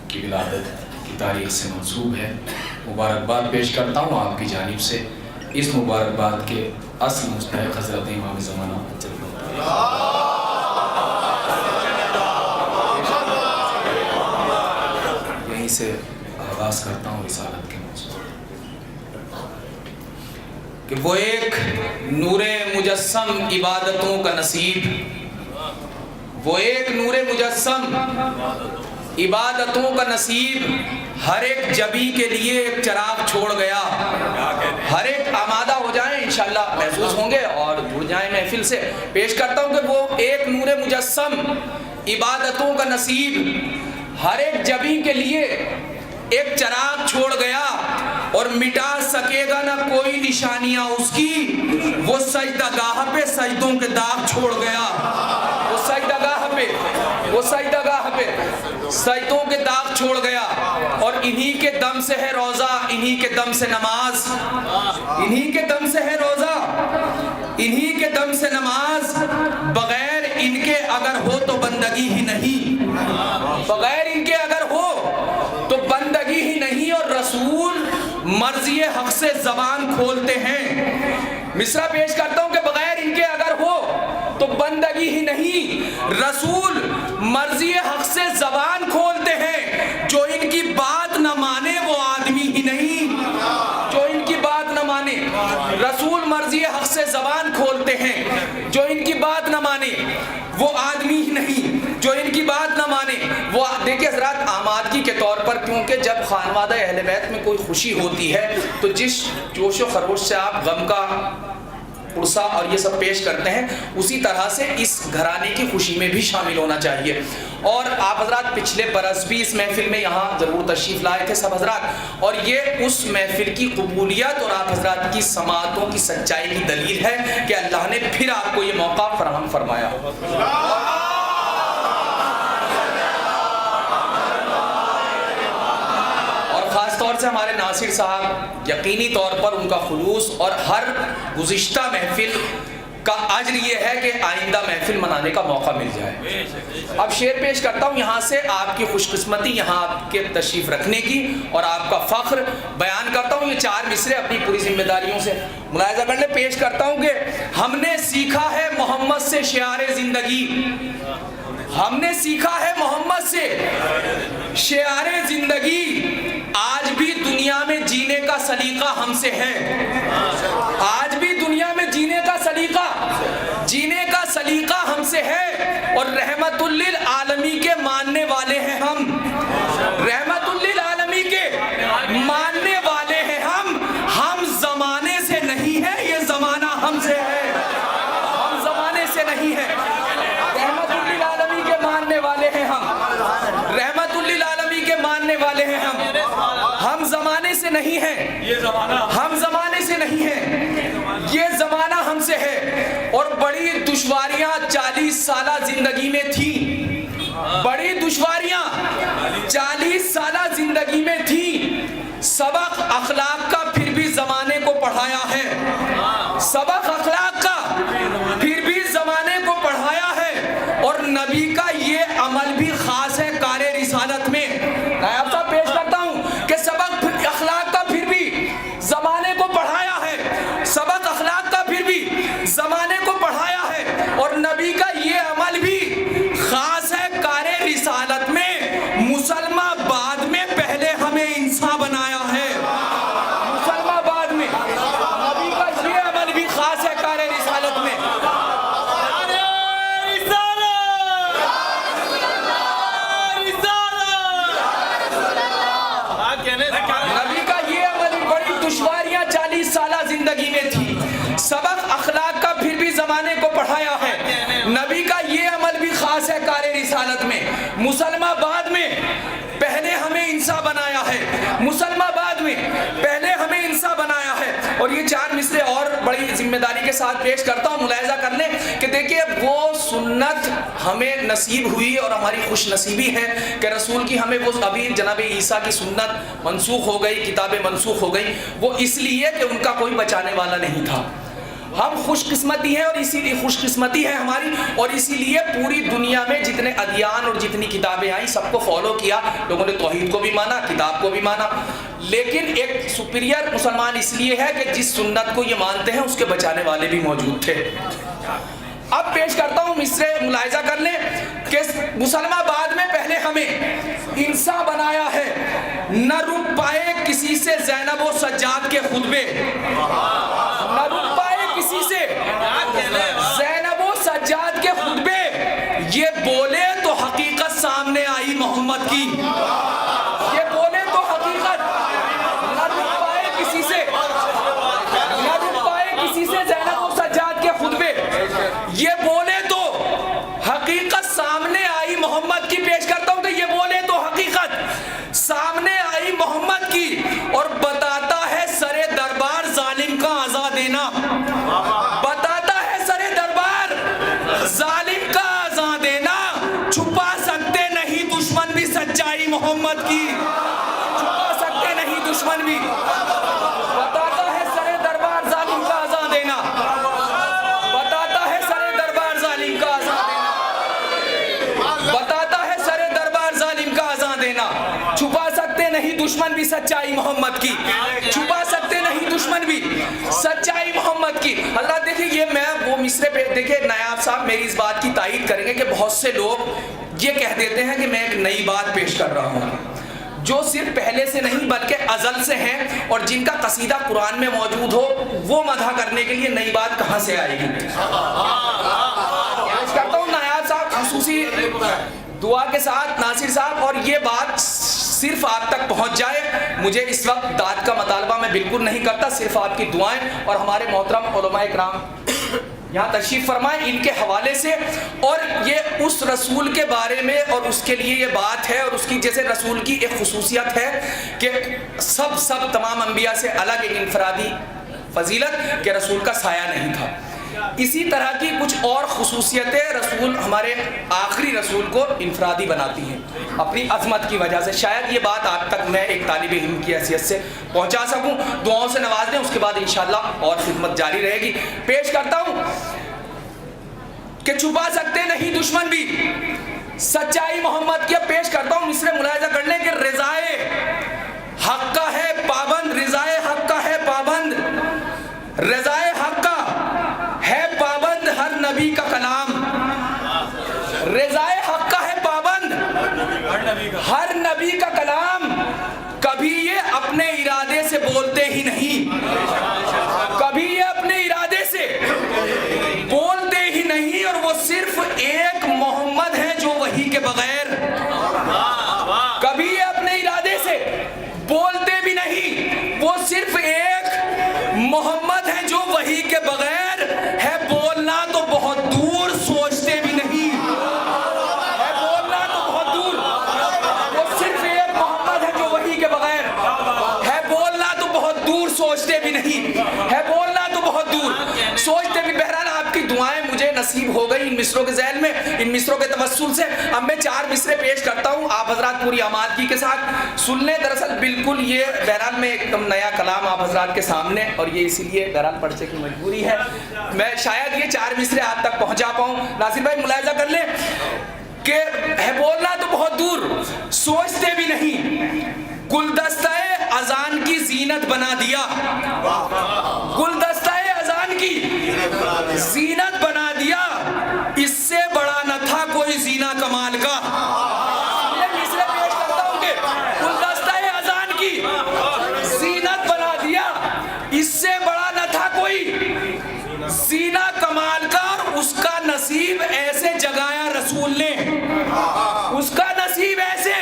کی ولادت کی تاریخ سے منسوب ہے. مبارکباد پیش کرتا ہوں آپ کی جانب سے. اس مبارکباد کے اصل مستحق حضرت امام زمانہ یہیں سے آغاز کرتا ہوں رسالت کے موضوع کہ وہ ایک نور مجسم عبادتوں کا نصیب، وہ ایک نور مجسم عبادتوں کا نصیب، ہر ایک جبی کے لیے ایک چراغ چھوڑ گیا. ہر ایک آمادہ ہو جائیں، انشاءاللہ محسوس ہوں گے اور جڑ جائیں محفل سے. پیش کرتا ہوں کہ وہ ایک نور مجسم عبادتوں کا نصیب، ہر ایک جبی کے لیے ایک چراغ چھوڑ گیا اور مٹا سکے گا نہ کوئی نشانیاں اس کی. وہ سجدہ گاہ پہ سجدوں کے داغ چھوڑ گیا. وہ سجدہ گاہ پہ سجدوں کے داغ چھوڑ گیا. اور انہی کے دم سے ہے روزہ، انہی کے دم سے نماز، انہی کے دم سے ہے روزہ، انہی کے دم سے نماز. بغیر ان کے اگر ہو تو بندگی ہی نہیں، بغیر ان کے اگر ہو تو بندگی ہی نہیں. اور رسول مرضی حق سے زبان کھولتے ہیں. مصرع پیش کرتا ہوں کہ بغیر ان کے اگر ہو تو بندگی ہی نہیں. رسول مرضی حق سے زبان کھولتے ہیں. جو ان کی بات نہ مانے وہ آدمی ہی نہیں، جو ان کی بات نہ مانے. رسول مرضی حق سے زبان کھولتے ہیں. جو ان کی بات نہ مانے وہ آدمی ہی نہیں، جو ان کی بات نہ مانے وہ. دیکھیں حضرات، آمادگی کے طور پر کیونکہ جب خانوادہ اہل بیت میں کوئی خوشی ہوتی ہے تو جس جوش و خروش سے آپ غم کا پرسا اور یہ سب پیش کرتے ہیں، اسی طرح سے اس گھرانے کی خوشی میں بھی شامل ہونا چاہیے. اور آپ حضرات پچھلے برس بھی اس محفل میں یہاں ضرور تشریف لائے تھے سب حضرات، اور یہ اس محفل کی قبولیت اور آپ حضرات کی سماعتوں کی سچائی کی دلیل ہے کہ اللہ نے پھر آپ کو یہ موقع فراہم فرمایا. خاص طور سے ہمارے ناصر صاحب، یقینی طور پر ان کا خلوص اور ہر گزشتہ محفل کا اجر یہ ہے کہ آئندہ محفل منانے کا موقع مل جائے. اب شعر پیش کرتا ہوں یہاں سے آپ کی خوش قسمتی یہاں آپ کے تشریف رکھنے کی اور آپ کا فخر بیان کرتا ہوں. یہ 4 مصرے اپنی پوری ذمہ داریوں سے ملاحظہ کر لیں. پیش کرتا ہوں کہ ہم نے سیکھا ہے محمد سے شعار زندگی، ہم نے سیکھا ہے محمد سے شعار زندگی. آج بھی دنیا میں جینے کا سلیقہ ہم سے ہے، آج بھی دنیا میں جینے کا سلیقہ ہم سے ہے. اور رحمت للعالمین کے ماننے والے ہیں ہم، رحمت للعالمین کے ماننے والے ہیں ہم زمانے سے نہیں ہے، یہ زمانہ ہم سے ہے، ہم زمانے سے نہیں ہے. رحمت للعالمین کے ماننے والے ہیں ہم، رحمت للعالمین کے ماننے والے ہیں ہم زمانے سے نہیں ہیں، ہم زمانے سے نہیں ہیں، یہ زمانہ ہم سے ہے. اور بڑی دشواریاں 40 سالہ زندگی میں تھیں، بڑی دشواریاں 40 سالہ زندگی میں تھیں. سبق اخلاق کا پھر بھی زمانے کو پڑھایا ہے، سبق اخلاق کا پھر بھی زمانے کو پڑھایا ہے. اور نبی کا یہ عمل بھی خاص ہے کار رسالت میں. نائب صاحب پیش کرتا ہوں کہ سبق اخلاق کا پھر بھی زمانے کو پڑھایا ہے، سبق اخلاق کا پھر بھی زمانے کو پڑھایا ہے. اور نبی کا یہ عمل بھی خاص ہے کار رسالت میں. مسلمہ بعد میں پہلے ہمیں انسان بنایا ہے، مسلمہ بعد میں. نبی کا یہ عمل بھی خاص ہے کار رسالت میں. نبی کا یہ عمل بڑی دشواریاں 40 سالہ زندگی میں تھی، سبق اخلاق کا پھر بھی زمانے کو پڑھایا ہے. نبی کا یہ عمل بھی خاص ہے کار رسالت میں. مسلمہ بعد میں پہلے ہمیں انسان بنایا ہے، مسلمہ بعد میں پہلے ہمیں انسان بنایا ہے. اور یہ 4 مصرے اور بڑی ذمہ داری کے ساتھ پیش کرتا ہوں. ملاحظہ کر لیں کہ دیکھیے وہ سنت ہمیں نصیب ہوئی اور ہماری خوش نصیبی ہے کہ رسول کی ہمیں وہ ابھی جناب عیسیٰ کی سنت منسوخ ہو گئی، کتابیں منسوخ ہو گئی. وہ اس لیے کہ ان کا کوئی بچانے والا نہیں تھا. ہم خوش قسمتی ہیں اور اسی لیے خوش قسمتی ہے ہماری، اور اسی لیے پوری دنیا میں جتنے ادیان اور جتنی کتابیں آئیں سب کو فالو کیا، لوگوں نے توحید کو بھی مانا، کتاب کو بھی مانا، لیکن ایک سپیریئر مسلمان اس لیے ہے کہ جس سنت کو یہ مانتے ہیں اس کے بچانے والے بھی موجود تھے۔ اب پیش کرتا ہوں مصرے، ملاحظہ کر لیں کہ مسلم آباد میں پہلے ہمیں انسان بنایا ہے، نہ رک پائے کسی سے زینب و سجاد کے خطبے، نہ رک پائے کسی سے زینب و سجاد کے خطبے، یہ بولے تو حقیقت سامنے آئی محمد کی، یہ بولے تو حقیقت، نہ رک پائے کسی سے، نہ رک پائے کسی سے زینب و سجاد کے خطبے، یہ بولے تو حقیقت سامنے آئی محمد کی۔ پیش کرتا ہوں کہ یہ بولے تو حقیقت سامنے آئی محمد کی، اور بتاتا ہے سر دربار ظالم کا عزا دینا، بتاتا ہے سر دربار ظالم کا عزا دینا، چھپا سکتے نہیں دشمن بھی سچائی محمد کی، چھپا سکتے نہیں دشمن بھی، بتاتا ہے سر دربار ظالم کا عزا دینا، بتاتا ہے سر دربار ظالم کا عزا دینا، بتاتا ہے سر دربار ظالم کا عزا دینا، چھپا سکتے نہیں دشمن بھی سچائی محمد کی، چھپا سکتے نہیں دشمن بھی سچائی محمد کی۔ حضرات دیکھیں، یہ میں وہ مصرے پہ دیکھیں، نایاب صاحب میری اس بات کی تائید کریں گے کہ بہت سے لوگ یہ کہہ دیتے ہیں کہ میں ایک نئی بات پیش کر رہا ہوں، جو صرف پہلے سے نہیں بلکہ ازل سے ہیں، اور جن کا قصیدہ قرآن میں موجود ہو وہ مدح کرنے کے لیے نئی بات کہاں سے آئے گی۔ پیش کرتا ہوں نایاب صاحب خصوصی دعا کے ساتھ، ناصر صاحب، اور یہ بات صرف آپ تک پہنچ جائے، مجھے اس وقت داد کا مطالبہ میں بالکل نہیں کرتا، صرف آپ کی دعائیں اور ہمارے محترم علماء اکرام یہاں تشریف فرمائیں ان کے حوالے سے، اور یہ اس رسول کے بارے میں اور اس کے لیے یہ بات ہے، اور اس کی جیسے رسول کی ایک خصوصیت ہے کہ سب تمام انبیاء سے الگ ایک انفرادی فضیلت کہ رسول کا سایہ نہیں تھا، اسی طرح کی کچھ اور خصوصیتیں رسول ہمارے آخری رسول کو انفرادی بناتی ہیں اپنی عظمت کی وجہ سے۔ شاید یہ بات آپ تک میں ایک طالب علم کی حیثیت سے پہنچا سکوں، دعاؤں سے نواز دیں، اس کے بعد انشاءاللہ اور خدمت جاری رہے گی۔ پیش کرتا ہوں کہ چھپا سکتے نہیں دشمن بھی سچائی محمد کی۔ پیش کرتا ہوں مصرے، ملاحظہ کر لیں کہ رضائے حق کا ہے پابند، رضائے حق کا ہے پابند، رضائے حق کا ہے پابند ہر نبی کا کلام، رضائے حق کا ہے پابند ہر نبی کا کلام، کبھی یہ اپنے ارادے سے بولتے ہی نہیں، کبھی یہ اپنے ارادے سے بولتے ہی نہیں، اور وہ صرف ایک محمد ہے جو وحی کے بغیر، کبھی یہ اپنے ارادے سے بولتے بھی نہیں، وہ صرف ایک محمد ہے جو وحی کے بغیر ہے، بولنا تو بہت دور سوچتے بھی نہیں، ہے بولنا تو بہت دور، وہ صرف ایک محمد ہے جو وحی کے بغیر ہے، بولنا تو بہت دور سوچتے بھی نہیں، ہے بولنا تو بہت دور سوچتے بھی۔ بہرحال آپ کی دعائیں مجھے نصیب ہو گئی ان مصروں کے ذیل میں، ان مصروں کے توسل سے۔ اب میں 4 مصرے پیش کرتا ہوں، آپ حضرات پوری آمادگی کے ساتھ سن لیں۔ دراصل بالکل یہ بہرحال میں ایک دم نیا کلام آپ حضرات کے سامنے، اور یہ اسی لیے بہرحال پرچے کی مجبوری ہے، میں شاید یہ 4 مصرے آپ تک پہنچا پاؤں۔ ناصر بھائی ملاحظہ کر لیں کہ ہے بولنا تو بہت دور سوچتے بھی نہیں، گلدستہ اذان کی زینت بنا دیا، گلدستہ اذان کی زینت بنا دیا، اس سے بڑا نہ تھا کوئی زینہ کمال کا۔ یہ مصرے پیش کرتا ہوں کہ گلدستہ اذان کی زینت بنا دیا، اس سے بڑا نہ تھا کوئی زینہ کمال کا، اس کا نصیب ایسے جگایا رسول نے، اس کا نصیب ایسے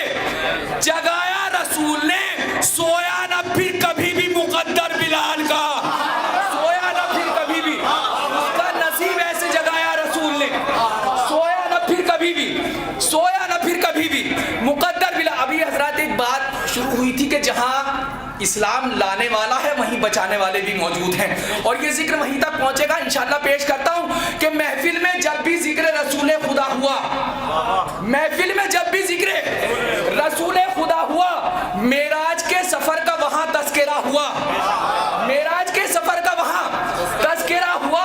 جگایا رسول نے، سویا نہ پھر کبھی بھی مقدر بلال کا، سویا نہ پھر کبھی بھی، اس کا نصیب ایسے جگایا رسول نے، سویا نہ پھر کبھی بھی، سویا نہ پھر کبھی بھی مقدر بلال۔ ابھی حضرات ایک بات شروع ہوئی تھی کہ جہاں اسلام لانے والا ہے وہیں بچانے والے بھی موجود ہیں، اور یہ ذکر وہیں تک پہنچے گا انشاءاللہ۔ پیش کرتا ہوں کہ محفل میں جب بھی ذکر رسول خدا ہوا، محفل میں جب بھی ذکر رسول خدا ہوا، معراج کے سفر کا وہاں تذکرہ ہوا، معراج کے سفر کا وہاں تذکرہ ہوا،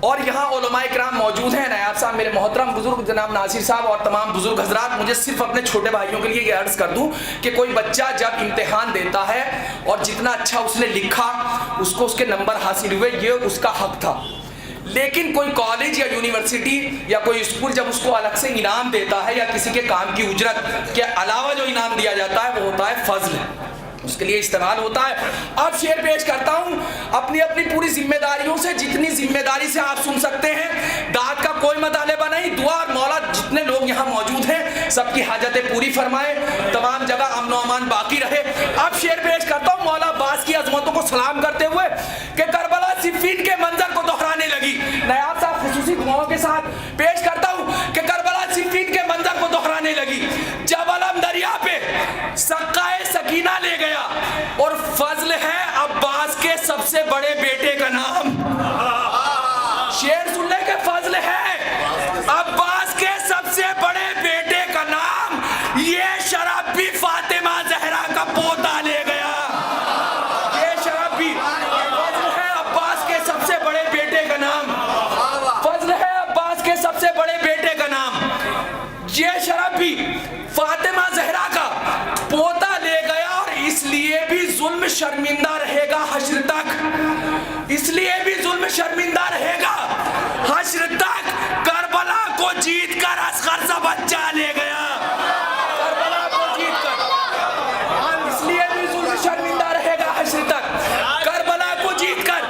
اور یہاں علماء کرام موجود ہیں، نائب صاحب، میرے محترم بزرگ جناب ناصر صاحب اور تمام بزرگ حضرات، مجھے صرف اپنے چھوٹے بھائیوں کے لیے یہ عرض کر دوں کہ کوئی بچہ جب امتحان دیتا ہے اور جتنا اچھا اس نے لکھا اس کو اس کے نمبر حاصل ہوئے، یہ اس کا حق تھا. لیکن کوئی کالج یا یونیورسٹی یا کوئی اسکول جب اس کو الگ سے انعام دیتا ہے یا کسی کے کام کی اجرت کے علاوہ جو انعام دیا جاتا ہے وہ ہوتا ہے فضل، اس کے لیے استعمال ہوتا ہے. اب شعر پیش کرتا ہوں اپنی اپنی پوری ذمہ داریوں سے، جتنی ذمہ داری سے آپ سن سکتے ہیں. داد کا کوئی مطالبہ نہیں، دعا اور مولا جتنے لوگ یہاں موجود ہیں سب کی حاجتیں پوری فرمائے، تمام جگہ امن و امان باقی رہے. اب شعر پیش کرتا ہوں مولا عباس کی عظمتوں کو سلام کرتے ہوئے کہ کربلا صفین کے منظر کو دہرانے لگی. نایاب صاحب خصوصی دعاؤں کے ساتھ پیش کرتا ہوں کہ کربلا صفین کے منظر کو دہرانے لگی. جب علم دریا پہ سقائے سکینہ لے گیا اور فضل ہے عباس کے سب سے بڑے بیٹے کا نام. شعر سن لے کہ فضل ہے عباس کے سب سے بڑے بیٹے کا نام، یہ شرف بھی فاطمہ زہرا کا پوتا لے گیا. یہ شرف بھی فضل ہے عباس کے سب سے بڑے بیٹے کا نام، فضل ہے عباس کے سب سے بڑے بیٹے کا نام، یہ شرف بھی فاطمہ زہرا کا پوتا لے گیا. اور اس لیے بھی ظلم شرمندہ رہے گا حشر تک، اس لیے بھی ظلم شرمندہ رہے گا حشر تک. کربلا کو جیت کر اصغر سا بچہ لے گیا، کربلا کو جیت کر، اس لیے بھی ظلم شرمندہ رہے گا حشر تک. کربلا کو جیت کر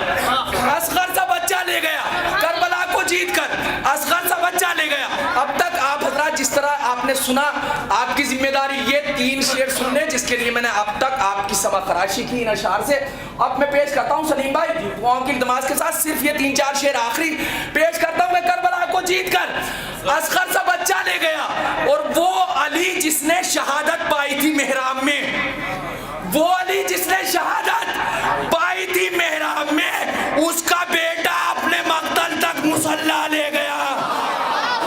اصغر سا بچہ لے گیا، کربلا کو جیت کر اصغر سا بچہ لے گیا. اب تک آپ حضرات جس طرح آپ نے سنا، آپ کی ذمہ داری یہ 3 شعر سننے جس کے لیے میں نے اب تک آپ کی سبق خراشی کی ان اشعار سے. اب میں پیش کرتا ہوں سلیم بھائی دعاؤں کی التماس کے ساتھ صرف یہ 3-4 شعر آخری پیش کرتا ہوں. میں کربلا کو جیت کر اصغر سا بچہ لے گیا، اور وہ علی جس نے شہادت پائی تھی محراب میں، وہ علی جس نے شہادت پائی تھی محراب میں، اس کا بیٹا اپنے مقتل تک مصلی لے گیا.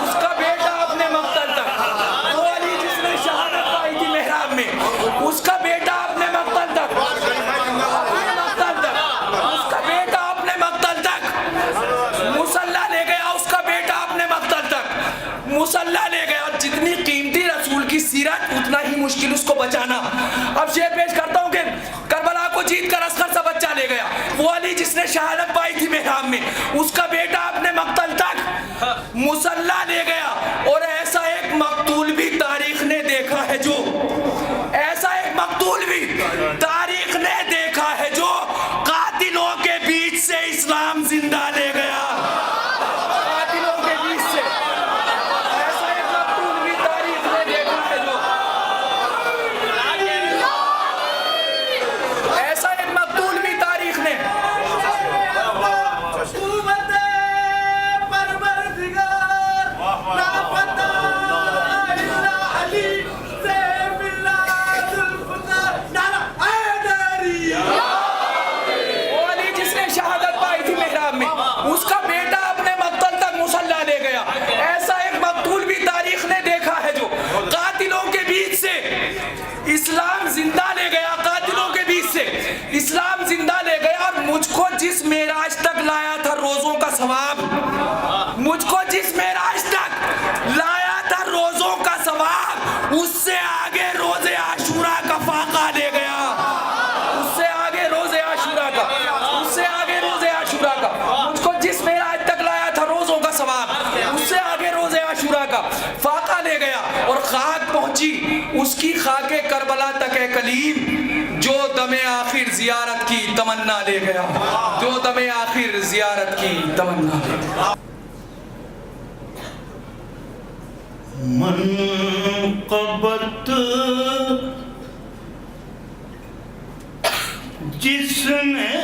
اس کا بیٹا اپنے مقتل تک، وہ علی جس نے شہادت پائی تھی محراب میں، اس کا بیٹا اپنے مقتل تک، اس کا بیٹا اپنے مقتل تک مصلی لے گیا، اس کا بیٹا اپنے مقتل تک مصلی لے گیا. جتنی قیمتی رسول کی سیرت اتنا ہی مشکل اس کو بچانا. اب شعر پیش کرتا ہوں کہ کربلا کو جیت کر اصغر سا بچہ لے گیا، وہ علی جس نے شہادت پائی تھی محراب میں، اس کا بیٹا اپنے مقتل تک مصلی لے گیا. اور ایسا ایک مقتول بھی تاریخ نے دیکھا ہے جو، ایسا ایک مقتول بھی تاریخ نے دیکھا ہے جو قاتلوں کے بیچ سے اسلام زندہ لے گیا. قاتلوں کے بیچ سے ایسا ایک مقتول بھی تاریخ نے دیکھا ہے جو، ایسا ایک مقتول بھی تاریخ نے اس کا بیٹا اپنے مقتل تک مصلی لے گیا. ایسا ایک مقتول بھی تاریخ نے دیکھا ہے جو قاتلوں کے بیچ سے اسلام زندہ لے گیا، قاتلوں کے بیچ سے اسلام زندہ لے گیا. اور مجھ کو جس معراج تک لایا تھا روزوں کا ثواب، مجھ کو جس معراج تک لایا تھا روزوں کا ثواب، اس سے آگے روز عاشورہ کا فاقہ لے گیا. اس سے آگے روز عاشورہ کا، اس سے آگے روز عاشورہ کا، مجھ کو جس معراج تک لایا تھا روزوں کا ثواب، اس سے آگے روز عاشورہ کا فاقہ لے گیا. اور خاک پہنچی اس کی خاک کربلا تک ہے کلیم، جو دم آخر زیارت کی تمنا لے گیا، جو دم آخر زیارت کی تمنا لے گیا. منقبت جس نے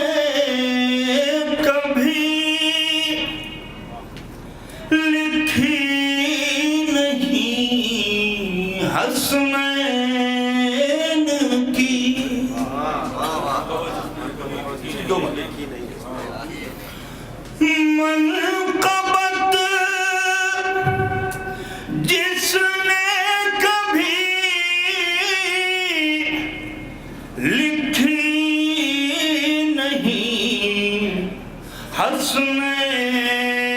کبھی لکھی نہیں حسنین کی، منقبت جس نے کبھی لکھی نہیں حسنین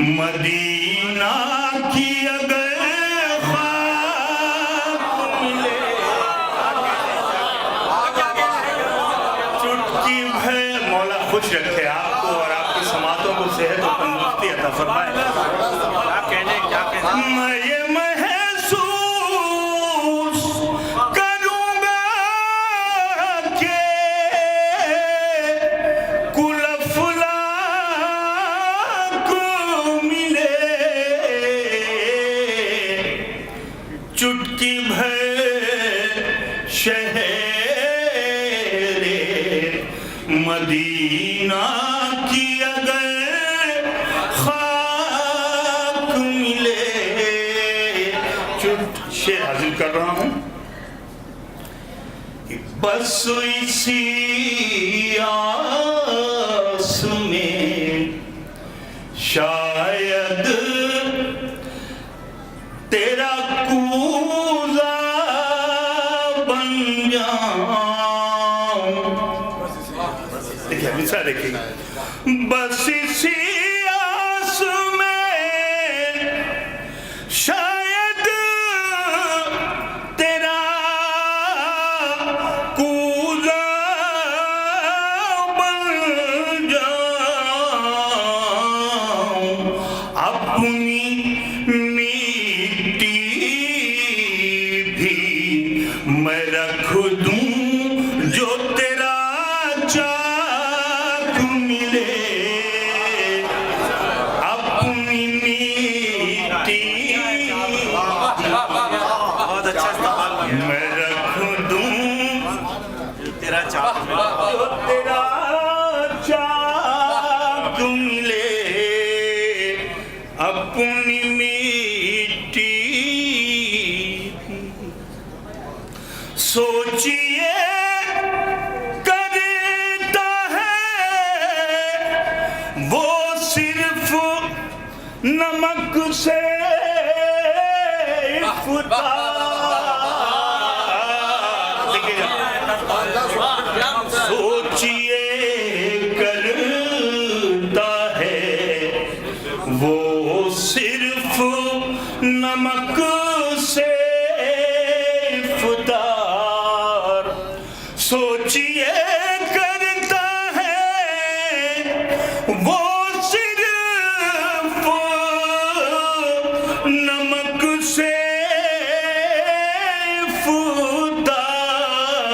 مدینہ کی اگر خاک ملے چٹکی بھر مولا خوش رکھے آپ کو اور آپ کی سماعتوں کو صحت و تندرستی عطا فرمائے. میں یہ محسوس کروں گا کہ کل فلاں کو ملے چٹکی بھر شہر مدینہ کی اگر خاک ملے. شعر حاصل کر رہا ہوں. بس اسی آس میں شاید تیرا کوزہ بن جاؤں. دیکھیں مثال دیکھیں. بس اسی آس میں شاید تیرا کوزہ بن جاؤں. اپنی مٹی بھی میں رکھ دوں جو تیرا چاک ملے. اپنی مٹی بہت اچھا استعمال کیا. میں رکھ دوں تیرا چاک جو تیرا چاک ملے. اپنی مٹی سوچیے کرتا ہے وہ صرف نمک سے سوچیے کرتا ہے وہ صرف نمک سے افطار. سوچیے کرتا ہے وہ صرف نمک سے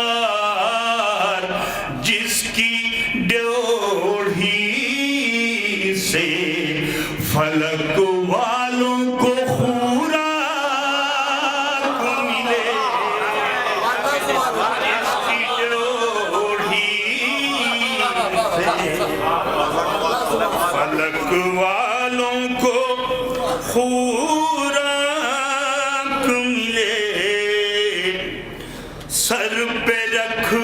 افطار. جس کی ڈیوڑھی سے فلک والوں کو خوراک ملے. جس کی ڈیوڑھی سے فلک والوں کو خوراک ملے. سر پہ رکھ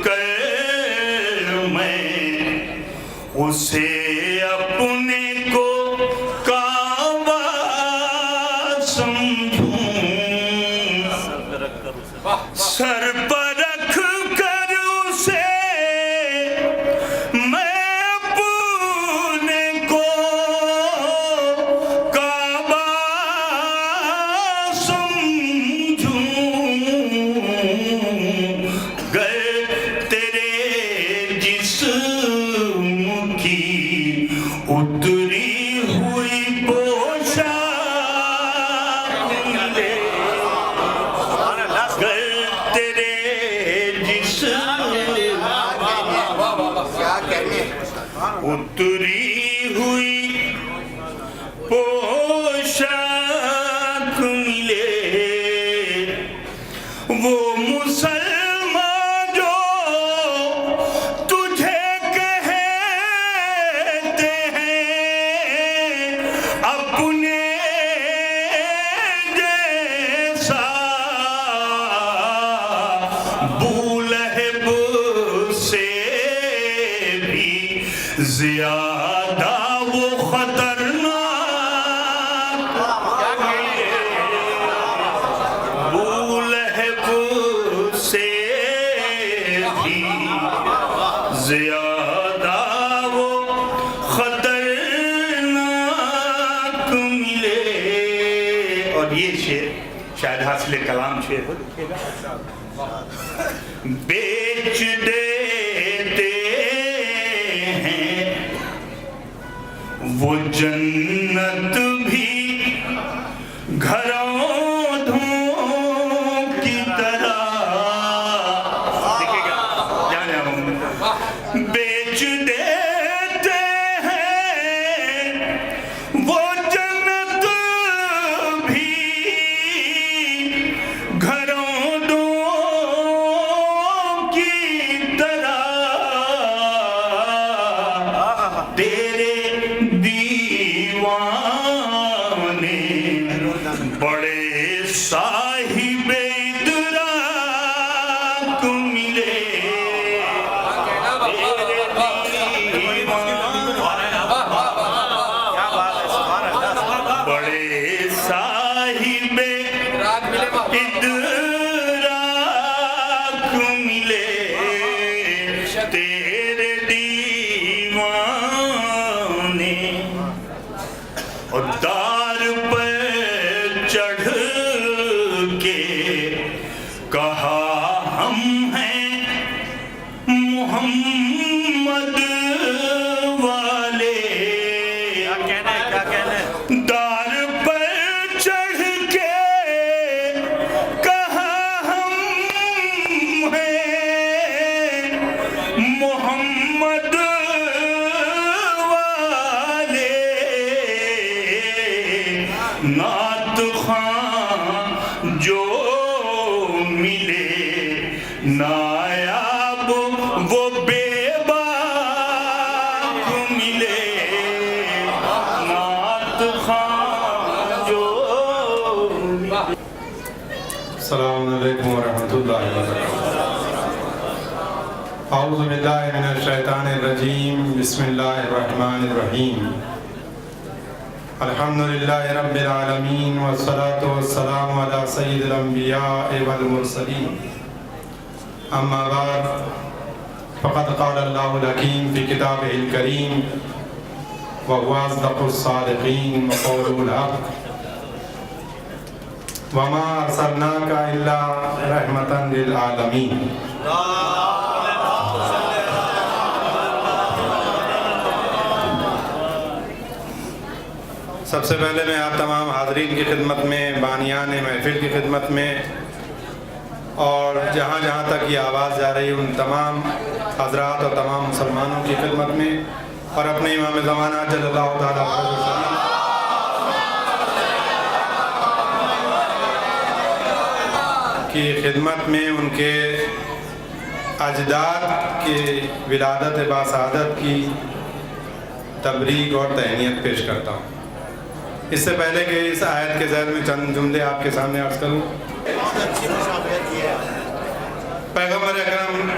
کر میں اسے اپنے کو کعبہ سمجھوں. سر پر رکھ کر اسے میں اپنے کو کعبہ سمجھوں. گر تیرے جسم کی اتری ہوئی پوشاک ملے. گر تیرے جسم اتری ہوئی پوشاک ملے. وہ مسلمان جو تجھے کہتے ہیں اپنے جیسا بولہب سے بھی زیادہ وہ خطرناک شعر شاید حاصل کلام شعر ہو، دیکھیے گا. بیچ دیتے ہیں وہ جنت بھی گھروں دھوں کی طرح. دیکھیے گا جہاں جہاں بیچ دیتے ہیں وہ جنت بھی گھروں دھوں کی طرح. تیرے دیوانے بڑے صاحب ادراک ملے. تیرے کیا بات ہے، سبحان اللہ. بڑے صاحب ادراک ملے. تیرے دیوانے اور دار پہ چڑھ کے کہا ہم ہیں محمد والے. کیا کہنا ہے، کیا کہنا ہے. دار پر چڑھ کے کہا ہم ہیں محمد والے. نعت خواں جو ملے نایاب وہ بے باک ملے. نعت خواں جو السلام علیکم ورحمۃ اللہ وبرکاتہ. اعوذ باللہ من الشیطان الرجیم. بسم اللہ الرحمن الرحیم. الحمدللہ رب العالمین والصلاة والسلام علی سید الانبیاء والمرسلین. اما بعد فقد قال اللہ الحکیم فی کتابہ الکریم وهو اصدق الصادقین وقوله الحق وما ارسلناک الا رحمتا للعالمین. سب سے پہلے میں آپ تمام حاضرین کی خدمت میں، بانیان محفل کی خدمت میں، اور جہاں جہاں تک یہ آواز جا رہی ہے ان تمام حضرات اور تمام مسلمانوں کی خدمت میں، اور اپنے امام زمانہ جل اللہ تعالیٰ عنہ کی خدمت میں ان کے اجداد کی ولادت باسعادت کی تبریک اور تہنیت پیش کرتا ہوں. اس سے پہلے کہ اس آیت کے ذیل میں چند جملے آپ کے سامنے عرض کروں، پیغمبر اکرم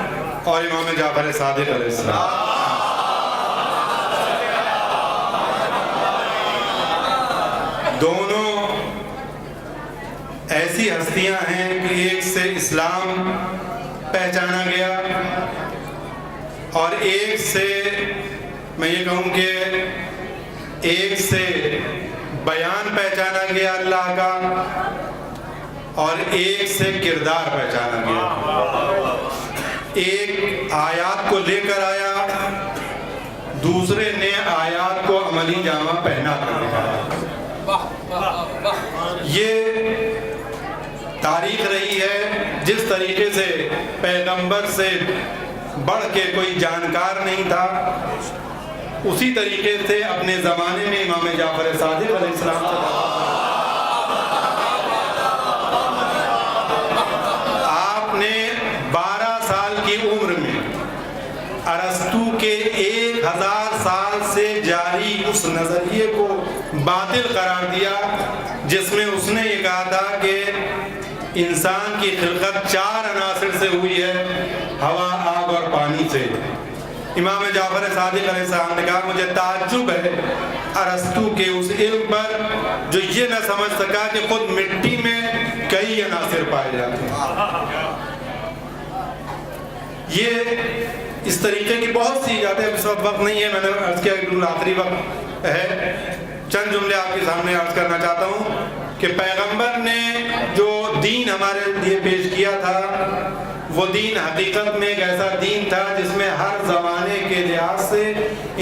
اور امام جعفر صادق علیہ السلام دونوں ایسی ہستیاں ہیں کہ ایک سے اسلام پہچانا گیا اور ایک سے میں یہ کہوں کہ ایک سے بیان پہچانا گیا اللہ کا اور ایک سے کردار پہچانا گیا. ایک آیات کو لے کر آیا، دوسرے نے آیات کو عملی جامہ پہنا کر دکھایا. یہ تاریخ رہی ہے. جس طریقے سے پیغمبر سے بڑھ کے کوئی جانکار نہیں تھا، اسی طریقے سے اپنے زمانے میں امام جعفر صادق علیہ السلام آپ نے 12 سال کی عمر میں ارسطو کے 1000 سال سے جاری اس نظریے کو باطل قرار دیا جس میں اس نے یہ کہا تھا کہ انسان کی خلقت 4 عناصر سے ہوئی ہے، ہوا، آگ اور پانی سے. امام جعفر صادق علیہ السلام نے کہا مجھے تعجب ہے ارسطو کے اس علم پر جو یہ نہ سمجھ سکا کہ خود مٹی میں کئی عناصر پائے جاتے ہیں. یہ اس طریقے کی بہت سی ایجادیں، اس وقت نہیں ہے، میں نے عرض کیا کہ آخری وقت ہے. چند جملے آپ کے سامنے عرض کرنا چاہتا ہوں کہ پیغمبر نے لیے پیش کیا تھا وہ دین حقیقت میں ایک ایسا دین تھا جس میں ہر زمانے کے لحاظ سے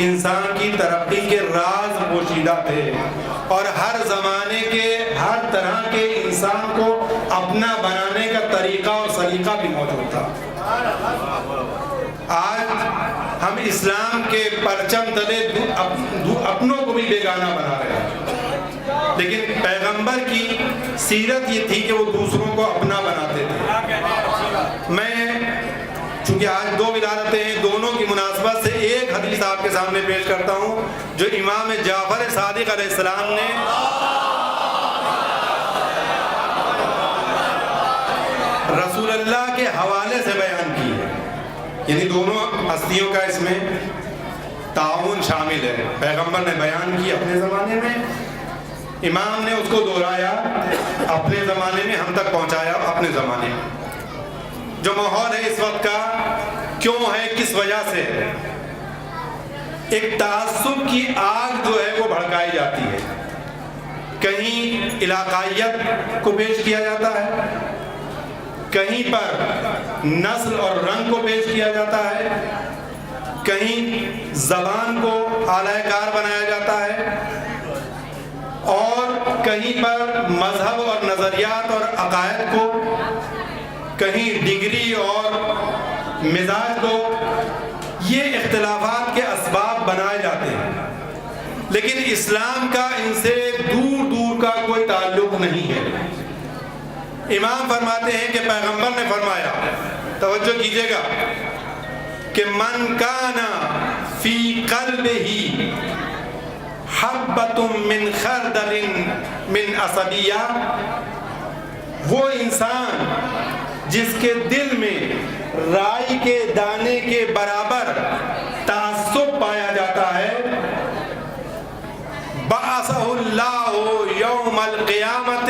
انسان کی ترقی کے راز پوشیدہ تھے اور ہر زمانے کے ہر طرح کے انسان کو اپنا بنانے کا طریقہ اور سلیقہ بھی موجود تھا۔ آج ہم اسلام کے پرچم تلے اپنوں کو بھی بیگانہ بنا رہے ہیں، لیکن پیغمبر کی سیرت یہ تھی کہ وہ دوسروں کو اپنا بناتے تھے۔ میں چونکہ آج دو ولادتیں ہیں، دونوں کی مناسبت سے ایک حدیث آپ کے سامنے پیش کرتا ہوں جو امام جعفر صادق علیہ السلام نے رسول اللہ کے حوالے سے بیان کی ہے، یعنی دونوں ہستیوں کا اس میں تعاون شامل ہے۔ پیغمبر نے بیان کی اپنے زمانے میں، امام نے اس کو دہرایا اپنے زمانے میں، ہم تک پہنچایا اپنے زمانے میں۔ جو ماحول ہے اس وقت کا کیوں ہے، کس وجہ سے ہے؟ ایک تعصب کی آگ جو ہے وہ بھڑکائی جاتی ہے، کہیں علاقائیت کو پیش کیا جاتا ہے، کہیں پر نسل اور رنگ کو پیش کیا جاتا ہے، کہیں زبان کو اعلی کار بنایا جاتا ہے، اور کہیں پر مذہب اور نظریات اور عقائد کو، کہیں ڈگری اور مزاج کو، یہ اختلافات کے اسباب بنائے جاتے ہیں، لیکن اسلام کا ان سے دور دور کا کوئی تعلق نہیں ہے۔ امام فرماتے ہیں کہ پیغمبر نے فرمایا، توجہ کیجئے گا، کہ من کان فی قلبہ حبۃ من خردل من عصبیہ، وہ انسان جس کے دل میں رائی کے دانے کے برابر تعصب پایا جاتا ہے، بعثہ اللہ یوم القیامت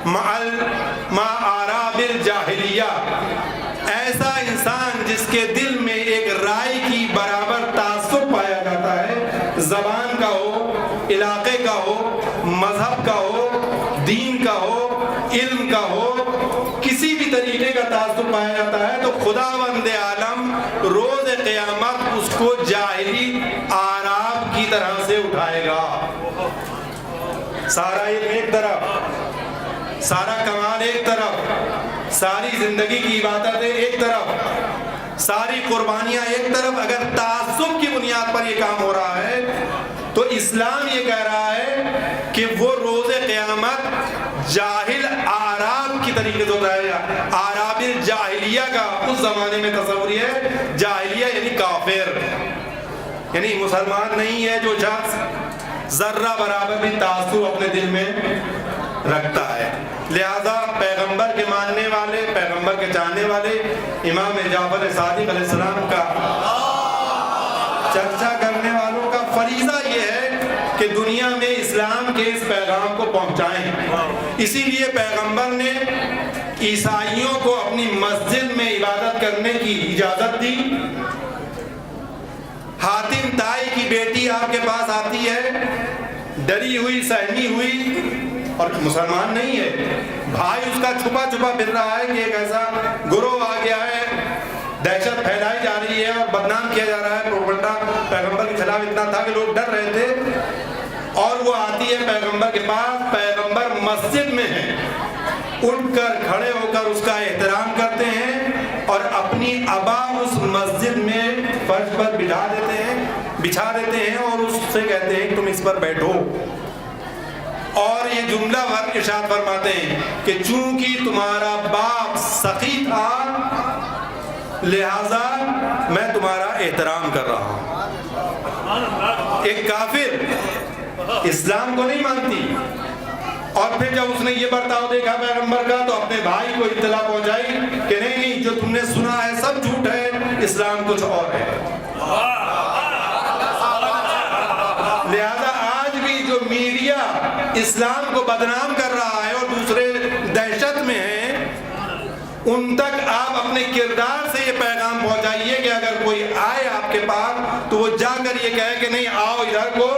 مع آراب الجاہلیہ، ایسا انسان جس کے دل میں ایک رائی کی برابر تعصب پایا جاتا ہے، زبان کا ہو، علاقے کا ہو، مذہب کا ہو، دین کا ہو، علم کا ہو، کسی بھی طریقے کا تعصب پایا جاتا ہے، تو خداوند عالم روز قیامت اس کو جاہلی آراب کی طرح سے اٹھائے گا۔ سارا علم ایک طرف، سارا کمال ایک طرف، ساری زندگی کی عبادتیں ایک طرف، ساری قربانیاں ایک طرف، اگر تعصب کی بنیاد پر یہ کام ہو رہا ہے تو اسلام یہ کہہ رہا ہے کہ وہ روز قیامت جاہل آراب کی طریقے سے اٹھائے گا۔ آراب الجاہلیہ کا اس زمانے میں تصور ہے، جاہلیہ یعنی کافر، یعنی مسلمان نہیں ہے جو شخص ذرہ برابر بھی تعصب اپنے دل میں رکھتا ہے۔ لہذا پیغمبر کے ماننے والے، پیغمبر کے چاہنے والے، امام جعفر صادق علیہ السلام کا چرچا کرنے والوں کا فریضہ یہ ہے کہ دنیا میں اسلام کے اس پیغام کو پہنچائیں۔ اسی لیے پیغمبر نے عیسائیوں کو اپنی مسجد میں عبادت کرنے کی اجازت دی۔ حاتم تائی کی بیٹی آپ کے پاس آتی ہے، ڈری ہوئی، سہمی ہوئی، اور مسلمان نہیں ہے، بھائی اس کا چھپا چھپا پھر رہا ہے کہ ایک ایسا گروہ آ گیا ہے، دہشت پھیلائی جا رہی ہے اور بدنام کیا جا رہا ہے، پروپیگنڈا پیغمبر کے خلاف اتنا تھا کہ لوگ ڈر رہے تھے، اور وہ آتی ہے پیغمبر کے پاس، پیغمبر مسجد میں ہیں، اٹھ کر کھڑے ہو کر اس کا احترام کرتے ہیں اور اپنی ابا اس مسجد میں فرش پر بچھا دیتے ہیں اور اس سے کہتے ہیں کہ تم اس پر بیٹھو، اور یہ جملہ ارشاد فرماتے ہیں کہ چونکہ تمہارا باپ سخی تھا لہذا میں تمہارا احترام کر رہا ہوں۔ ایک کافر اسلام کو نہیں مانتی، اور پھر جب اس نے یہ برتاؤ دیکھا پیغمبر کا تو اپنے بھائی کو اطلاع پہنچائی کہ نہیں، جو تم نے سنا ہے سب جھوٹ ہے، اسلام کچھ اور ہے۔ لہذا آج بھی جو میڈیا اسلام کو بدنام کر رہا ہے اور دوسرے دہشت میں ہیں، ان تک آپ اپنے کردار سے یہ پیغام پہنچائیے کہ اگر کوئی آئے آپ کے پاس تو وہ جا کر یہ کہے کہ نہیں آؤ ادھر کو،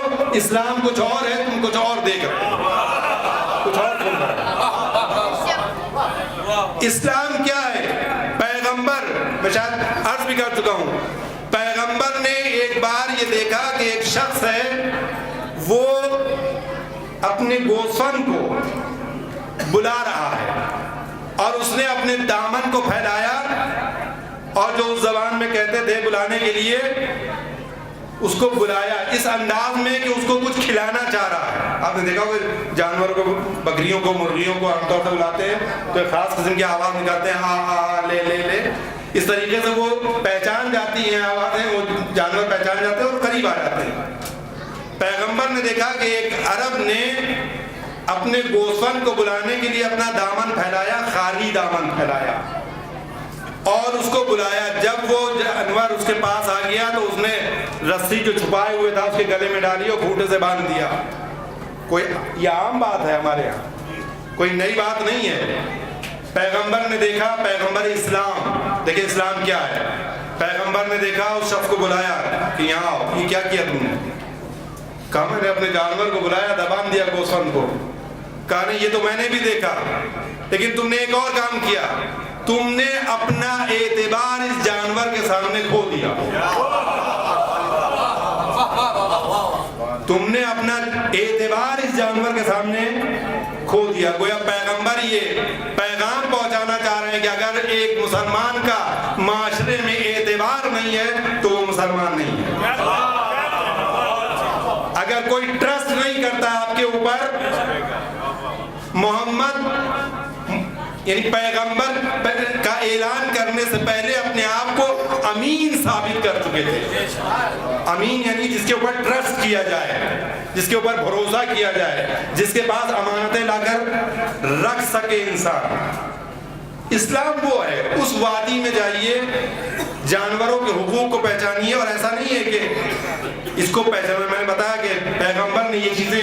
اسلام کچھ اور ہے، تم کچھ اور دیکھ رہے ہو، کچھ اور سن رہے ہو۔ اسلام کیا ہے؟ پیغمبر، میں شاید عرض بھی کر چکا ہوں، پیغمبر نے ایک بار یہ دیکھا کہ ایک شخص ہے وہ اپنے گوسفند کو بلا رہا ہے، اور اس نے اپنے دامن کو پھیلایا اور جو اس زبان میں کہتے تھے بلانے کے لیے، اس کو بلایا اس انداز میں کہ اس کو کچھ کھلانا چاہ رہا ہے۔ آپ نے دیکھا ہوگا جانوروں کو، بکریوں کو، مرغیوں کو عام طور سے بلاتے ہیں تو ایک خاص قسم کی آواز نکالتے ہیں، ہاں لے لے لے، اس طریقے سے وہ پہچان جاتی ہیں آوازیں، وہ جانور پہچان جاتے ہیں اور قریب آ جاتے ہیں۔ پیغمبر نے دیکھا کہ ایک عرب نے اپنے گوسفند کو بلانے کے لیے اپنا دامن پھیلایا، خالی دامن پھیلایا اور اس کو بلایا۔ جب وہ جانور اس کے پاس آ گیا تو اس نے رسی جو چھپائے ہوئے تھا اس کے گلے میں ڈالی اور گھوٹے سے باندھ دیا۔ کوئی یہ عام بات ہے ہمارے یہاں، کوئی نئی بات نہیں ہے۔ پیغمبر نے دیکھا، پیغمبر اسلام، دیکھیں اسلام کیا ہے، پیغمبر نے دیکھا، اس شخص کو بلایا کہ یہاں آؤ، یہ کیا کیا تم نے؟ کہا میں نے اپنے جانور کو بلایا، دبان دیا گوسفند کو۔ کہا نہیں یہ تو میں نے بھی دیکھا، لیکن تم نے ایک اور کام کیا، تم نے اپنا اعتبار اس جانور کے سامنے کھو دیا، تم نے اپنا اعتبار اس جانور کے سامنے کھو دیا۔ گویا پیغمبر یہ پیغام پہنچانا چاہ رہے ہیں کہ اگر ایک مسلمان کا معاشرے میں اعتبار نہیں ہے تو وہ مسلمان نہیں ہے۔ اگر کوئی ٹرسٹ نہیں کرتا آپ کے اوپر، محمد یعنی پیغمبر کا اعلان کرنے سے پہلے اپنے آپ کو امین ثابت کر چکے تھے۔ امین یعنی جس کے اوپر ٹرسٹ کیا جائے، جس کے اوپر بھروسہ کیا جائے، جس کے پاس امانتیں لا کر رکھ سکے انسان۔ اسلام وہ ہے، اس وادی میں جائیے، جانوروں کے حقوق کو پہچانیے، اور ایسا نہیں ہے کہ اس کو پہچانا۔ میں نے بتایا کہ پیغمبر نے یہ چیزیں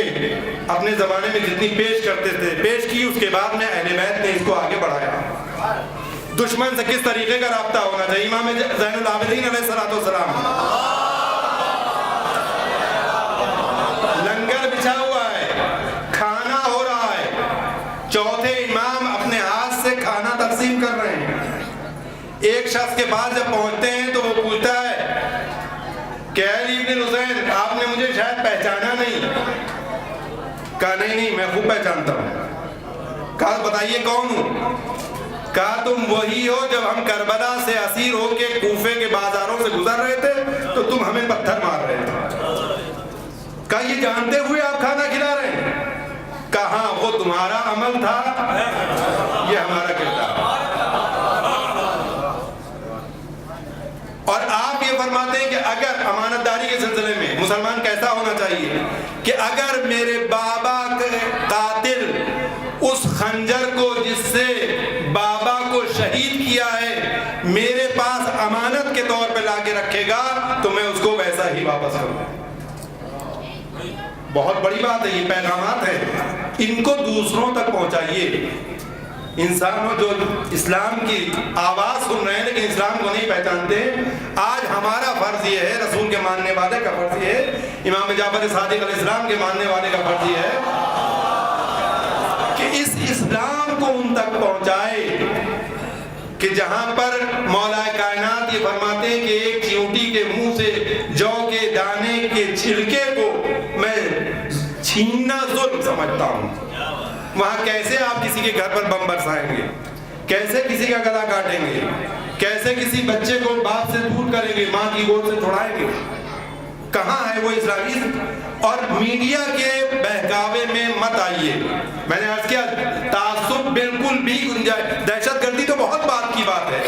اپنے زمانے میں جتنی پیش کرتے تھے پیش کی، اس کے بعد میں اہل بیت نے اس کو آگے بڑھایا۔ دشمن سے کس طریقے کا رابطہ ہونا چاہیے، امام زین العابدین علیہ السلام، لنگر بچھا ہوا ہے، کھانا ہو رہا ہے، چوتھے امام اپنے ہاتھ سے کھانا تقسیم کر رہے ہیں۔ ایک شخص کے پاس جب پہنچتے ہیں تو وہ پوچھتا ہے کہ علی بن حسین آپ نے مجھے شاید پہچانا نہیں۔ کہا نہیں میں خوب پہچانتا ہوں۔ کہا بتائیے کون ہوں؟ کہا تم وہی ہو جب ہم کربلا سے اسیر ہو کے کوفے کے بازاروں سے گزر رہے تھے تو تم ہمیں پتھر مار رہے تھے۔ کہا یہ جانتے ہوئے آپ کھانا کھلا رہے ہیں؟ کہا ہاں وہ تمہارا عمل تھا، یہ ہمارا کردار۔ اور آپ یہ فرماتے ہیں کہ اگر امانت داری کے سلسلے میں مسلمان کیسا ہونا چاہیے کہ اگر میرے بابا کے قاتل اس خنجر کو جس سے بابا کو شہید کیا ہے میرے پاس امانت کے طور پہ لا کے رکھے گا تو میں اس کو ویسا ہی واپس کروں۔ بہت بڑی بات ہے، یہ پیغامات ہیں، ان کو دوسروں تک پہنچائیے۔ انسانوں جو اسلام کی آواز سن رہے ہیں لیکن اسلام کو نہیں پہچانتے، آج ہمارا فرض یہ ہے، رسول کے ماننے والے کا فرض یہ ہے، امام جعفر صادق علیہ السلام کے ماننے والے کا فرض یہ ہے کہ اس اسلام کو ان تک پہنچائے کہ جہاں پر مولا کائنات یہ فرماتے ہیں کہ ایک چیونٹی کے منہ سے جو کے دانے کے چھلکے کو میں چھیننا ظلم سمجھتا ہوں، وہاں کیسے آپ کسی کے گھر پر بم برسائیں گے، کیسے کسی کا گلا کاٹیں گے، کیسے کسی بچے کو باپ سے دور کریں گے، ماں کی گود سے چھڑائیں گے؟ کہاں ہے وہ اسلامی؟ اور میڈیا کے بہکاوے میں مت آئیے۔ میں نے عرض کیا تعصب بالکل بھی گنجائش، دہشت گردی تو بہت بات کی بات ہے،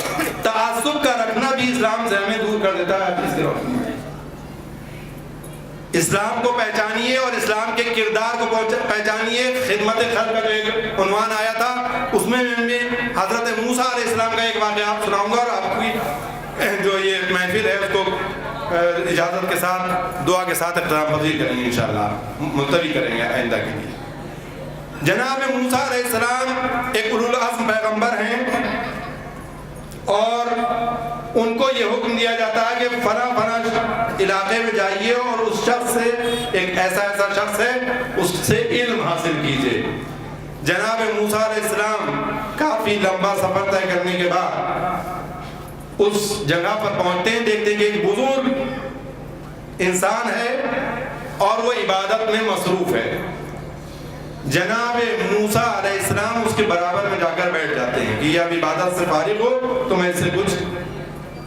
تعصب کا رکھنا بھی اسلام سے ہمیں دور کر دیتا ہے۔ اس کے روشنی میں اسلام کو پہچانیے اور اسلام کے کردار کو پہچانیے۔ خدمت خلق کا جو ایک عنوان آیا تھا اس میں حضرت موسیٰ علیہ السلام کا ایک واقعہ آپ سناؤں گا، اور آپ کی جو یہ محفل ہے اس کو اجازت کے ساتھ دعا کے ساتھ اختتام پذیر کریں گے، انشاءاللہ ملتوی کریں گے آئندہ کے لیے۔ جناب موسیٰ علیہ السلام ایک اولو العزم پیغمبر ہیں، اور ان کو یہ حکم دیا جاتا ہے کہ فلاں علاقے میں جائیے اور اس شخص سے، ایک ایسا شخص ہے اس سے علم حاصل کیجئے۔ جناب موسیٰ علیہ السلام کافی لمبا سفر طے کرنے کے بعد اس جگہ پر پہنچتے ہیں، دیکھتے ہیں کہ ایک بزرگ انسان ہے اور وہ عبادت میں مصروف ہے۔ جناب موسیٰ علیہ السلام اس کے برابر میں جا کر بیٹھ جاتے ہیں کہ یہ اب عبادت سے فارغ ہو تو میں اس سے کچھ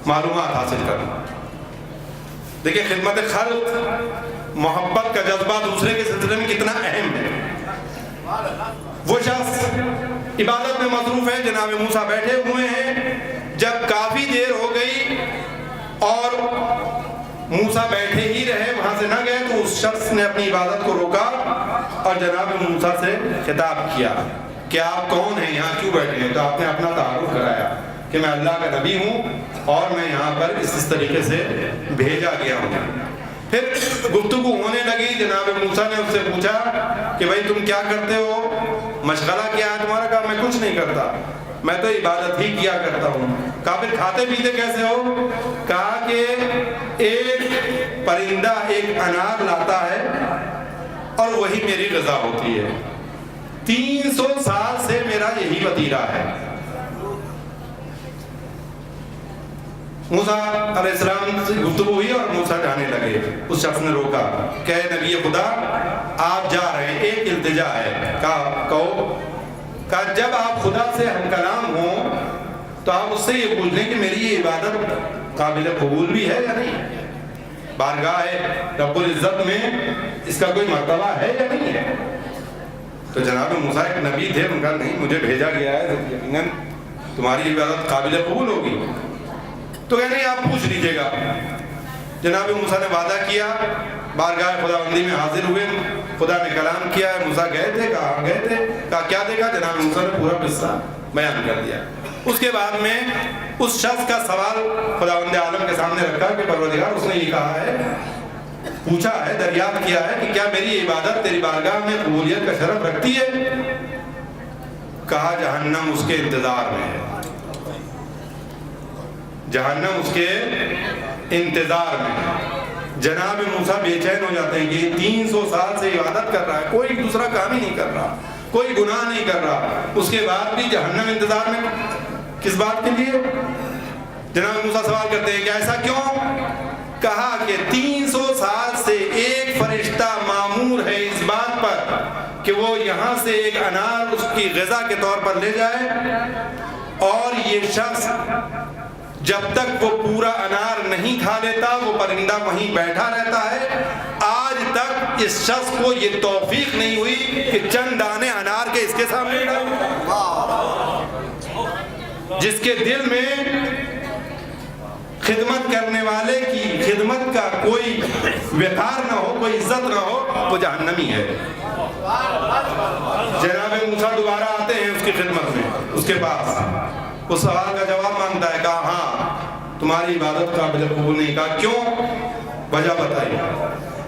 معلومات حاصل کروں۔ دیکھیں خدمت خلق، محبت کا جذبہ دوسرے کے سلسلے میں کتنا اہم ہے۔ وہ شخص عبادت میں مصروف ہے، جناب موسیٰ بیٹھے ہوئے ہیں۔ جب کافی دیر ہو گئی اور موسیٰ بیٹھے ہی رہے، وہاں سے نہ گئے، تو اس شخص نے اپنی عبادت کو روکا اور جناب موسیٰ سے خطاب کیا کہ آپ کون ہیں، یہاں کیوں بیٹھے ہیں؟ تو آپ نے اپنا تعارف کرایا کہ میں اللہ کا نبی ہوں اور میں یہاں پر اس طریقے سے بھیجا گیا ہوں۔ پھر گفتگو ہونے لگی، جناب موسیٰ نے اس سے پوچھا کہ بھائی تم کیا کرتے ہو، مشغلہ کیا ہے تمہارا؟ کہا میں کچھ نہیں کرتا، میں تو عبادت ہی کیا کرتا ہوں۔ کہا پھر کھاتے پیتے کیسے ہو؟ کہا کہ ایک پرندہ ایک انار لاتا ہے اور وہی میری غذا ہوتی ہے، 300 سال سے میرا یہی وتیرہ ہے۔ موسیٰ علیہ السلام سے گفتگو ہوئی اور موسیٰ جانے لگے۔ اس شخص نے روکا کہ اے نبی خدا آپ جا رہے ہیں، ایک التجا ہے۔ کہا جب آپ خدا سے ہم کلام ہوں تو آپ اس سے یہ پوچھ لیں کہ میری یہ عبادت قابل قبول بھی ہے یا نہیں، بارگاہ رب العزت میں اس کا کوئی مرتبہ ہے یا نہیں ہے۔ تو جناب موسیٰ ایک نبی تھے، ان کا نہیں مجھے بھیجا گیا ہے، یقیناً تمہاری عبادت قابل قبول ہوگی۔ تو کہنے آپ پوچھ لیجئے گا۔ جناب موسیٰ نے وعدہ کیا، بارگاہ خداوندی میں حاضر ہوئے، خدا نے کلام کیا ہے۔ موسیٰ گئے تھے، کہاں گئے تھے؟ کہا کیا دیکھا؟ جناب موسیٰ نے پورا قصہ بیان کر دیا۔ اس کے بعد میں اس شخص کا سوال خداوند عالم کے سامنے رکھا کہ پروردگار، اس نے یہ کہا ہے، پوچھا ہے، دریافت کیا ہے کہ کیا میری عبادت تیری بارگاہ میں قبولیت کا شرف رکھتی ہے؟ کہا جہنم اس کے انتظار میں ہے، جہنم اس کے انتظار میں۔ جناب موسیٰ بے چین ہو جاتے ہیں کہ 300 سال سے عبادت کر رہا ہے، کوئی دوسرا کام ہی نہیں کر رہا، کوئی گناہ نہیں کر رہا، اس کے بعد بھی جہنم انتظار میں، کس بات کے لیے؟ جناب موسیٰ سوال کرتے ہیں کہ ایسا کیوں؟ کہا کہ 300 سال سے ایک فرشتہ مامور ہے اس بات پر کہ وہ یہاں سے ایک انار اس کی غذا کے طور پر لے جائے، اور یہ شخص جب تک وہ پورا انار نہیں کھا لیتا وہ پرندہ وہیں بیٹھا رہتا ہے۔ آج تک اس شخص کو یہ توفیق نہیں ہوئی کہ چند دانے انار کے اس کے سامنے ڈالے۔ جس کے دل میں خدمت کرنے والے کی خدمت کا کوئی وقار نہ ہو، کوئی عزت نہ ہو، وہ جہنمی ہے۔ جناب موسیٰ دوبارہ آتے ہیں اس کی خدمت میں، اس کے پاس اس سوال کا جواب مانگتا ہے۔ کہا ہاں تمہاری عبادت قابل قبول نہیں۔ کہا کیوں؟ وجہ بتائیے۔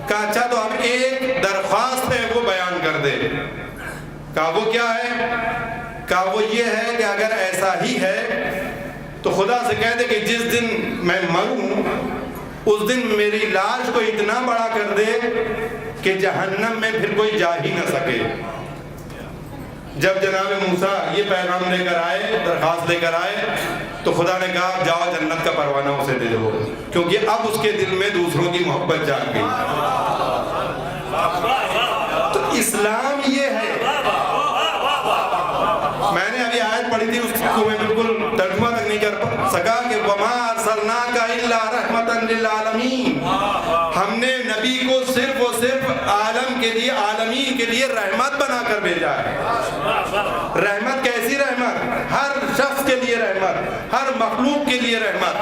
کہا اچھا تو اب ایک درخواست ہے وہ بیان کر دے۔ کہا وہ کیا ہے؟ کہا وہ یہ ہے کہ اگر ایسا ہی ہے تو خدا سے کہہ دے کہ جس دن میں مروں اس دن میری لاش کو اتنا بڑا کر دے کہ جہنم میں پھر کوئی جا ہی نہ سکے۔ جب جناب موسیٰ یہ پیغام لے کر آئے، درخواست لے کر آئے، تو خدا نے کہا جاؤ جنت کا پروانہ اسے دے دو، کیونکہ اب اس کے دل میں دوسروں کی محبت جاگ گئی۔ تو اسلام یہ ہے، میں نے ابھی آیت پڑھی تھی، اس کو میں بالکل ترجمہ تک نہیں کر سکا کہ وَمَا أَرْسَلْنَاكَ إِلَّا رَحْمَةً لِلْعَالَمِينَ، ہم نے نبی کو صرف و صرف عالم کے لیے، عالمین کے لیے رحمت بنا کر بھیجا ہے۔ رحمت کیسی رحمت؟ ہر شخص کے لیے رحمت، ہر مخلوق کے لیے رحمت۔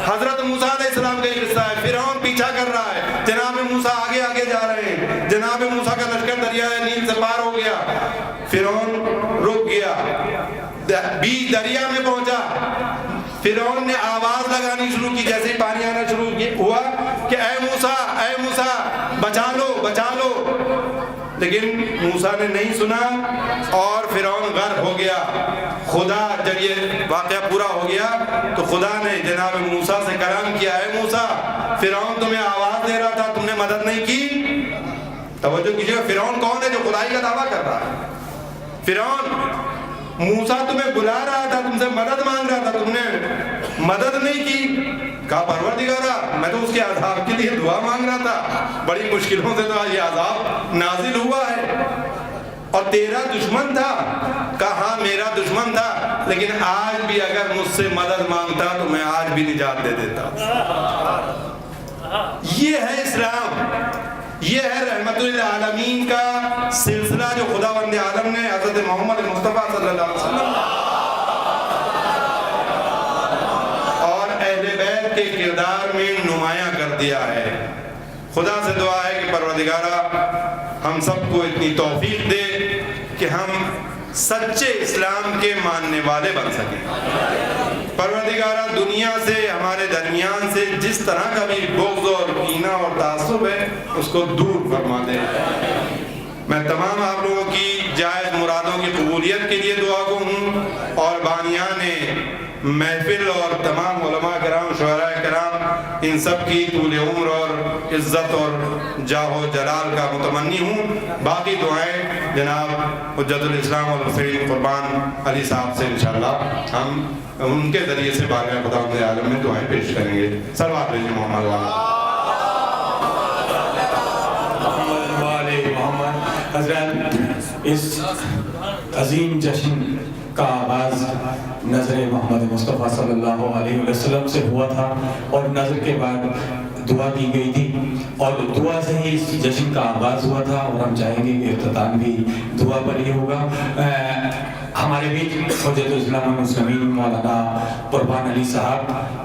حضرت موسیٰ علیہ السلام کا یہ قصہ ہے، فرعون پیچھا کر رہا ہے، جناب موسیٰ آگے آگے جا رہے ہیں، جناب موسیٰ کا لشکر دریائے نیل سے پار ہو گیا، فرعون رک گیا، بیچ دریا میں پہنچا، فرعون نے آواز لگانی شروع کی، جیسے ہی پانی آنا شروع ہوا کہ اے موسیٰ بچا لو بچا لو، لیکن موسیٰ نے نہیں سنا اور فرعون غرق ہو گیا۔ خدا جب یہ واقعہ پورا ہو گیا تو خدا نے جناب موسیٰ سے کلام کیا، اے موسیٰ فرعون تمہیں آواز دے رہا تھا، تم نے مدد نہیں کی۔ توجہ کیجئے، فرعون کون ہے جو خدائی کا دعویٰ کر رہا ہے؟ فرعون موسیٰ تمہیں بلا رہا تھا، تم سے مدد مانگ رہا تھا، تم نے مدد نہیں کی. کہا پروردگارا میں تو اس کے عذاب کے لیے دعا مانگ رہا تھا، بڑی مشکلوں سے تو یہ عذاب نازل ہوا ہے، اور تیرا دشمن تھا. کہا ہاں میرا دشمن تھا، لیکن آج بھی اگر مجھ سے مدد مانگتا تو میں آج بھی نجات دے دیتا. یہ ہے اسلام، یہ ہے رحمت للعالمین کا سلسلہ جو خداوند عالم نے حضرت محمد مصطفیٰ صلی اللہ علیہ وسلم اور اہل بیت کے کردار میں نمایاں کر دیا ہے. خدا سے دعا ہے کہ پروردگارہ ہم سب کو اتنی توفیق دے کہ ہم سچے اسلام کے ماننے والے بن سکیں. پروردگارہ دنیا سے ہمارے درمیان سے جس طرح کا بھی بغض اور کینہ اور تعصب ہے اس کو دور فرما دے. میں تمام آپ لوگوں کی جائز مرادوں کی قبولیت کے لیے دعا گو ہوں، اور بانیان محفل اور تمام علماء کرام، شعراء کرام، ان سب کی طول عمر اور عزت اور جاہ و جلال کا متمنی ہوں. باقی دعائیں جناب حجت الاسلام والحسین قربان علی صاحب سے انشاءاللہ ہم ان کے ذریعے سے بارگاہ خداوند عالم میں دعائیں پیش کریں گے. صلوات بھیجیے محمد محمد. حضرات اس عظیم جشن کا آغاز نظر محمد مصطفیٰ صلی اللہ علیہ وسلم سے ہوا تھا، اور نظر کے بعد دعا دی گئی تھی، اور دعا سے ہی اس جشن کا آغاز ہوا تھا، اور ہم چاہیں گے کہ اختتام بھی دعا پر ہی ہوگا. ہمارے بیچ حجت الاسلام والمسلمین مولانا قربان علی صاحب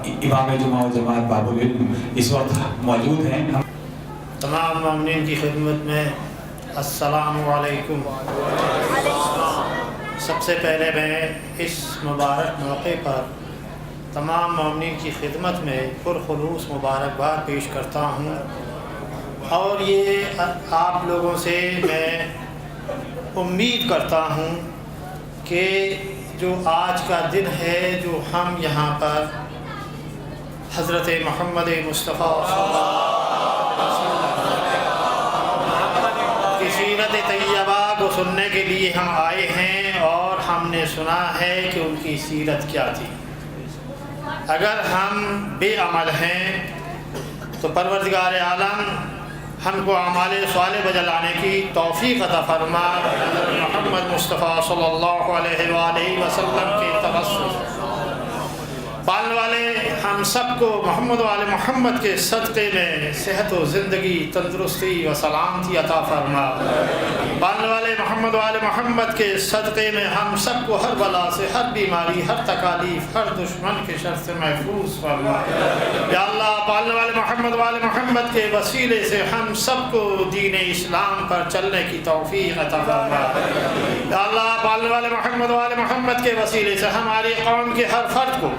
امام جمعہ و جماعت باب العلم اس وقت موجود ہیں. تمام مومنین کی خدمت میں السلام علیکم. سب سے پہلے میں اس مبارک موقع پر تمام مومنین کی خدمت میں پرخلوص مبارکباد پیش کرتا ہوں، اور یہ آپ لوگوں سے میں امید کرتا ہوں کہ جو آج کا دن ہے، جو ہم یہاں پر حضرت محمد مصطفیٰ صلی اللہ علیہ وسلم کی سیرت طیبہ کو سننے کے لیے ہم آئے ہیں، اور ہم نے سنا ہے کہ ان کی سیرت کیا تھی. اگر ہم بے عمل ہیں تو پروردگار عالم ہم کو اعمال صالح بجلانے کی توفیق عطا فرما. محمد مصطفیٰ صلی اللہ علیہ وآلہ وسلم کے توسط پالنے والے ہم سب کو محمد والے محمد کے صدقے میں صحت و زندگی، تندرستی و سلامتی عطا فرما. پالنے والے محمد والے محمد کے صدقے میں ہم سب کو ہر بلا سے، ہر بیماری، ہر تکالیف، ہر دشمن کے شر سے محفوظ فرما. یا اللہ پالنے والے محمد والے محمد کے وسیلے سے ہم سب کو دین اسلام پر چلنے کی توفیق عطا فرما. یا اللہ پالنے والے محمد والے محمد کے وسیلے سے ہماری قوم کے ہر فرد کو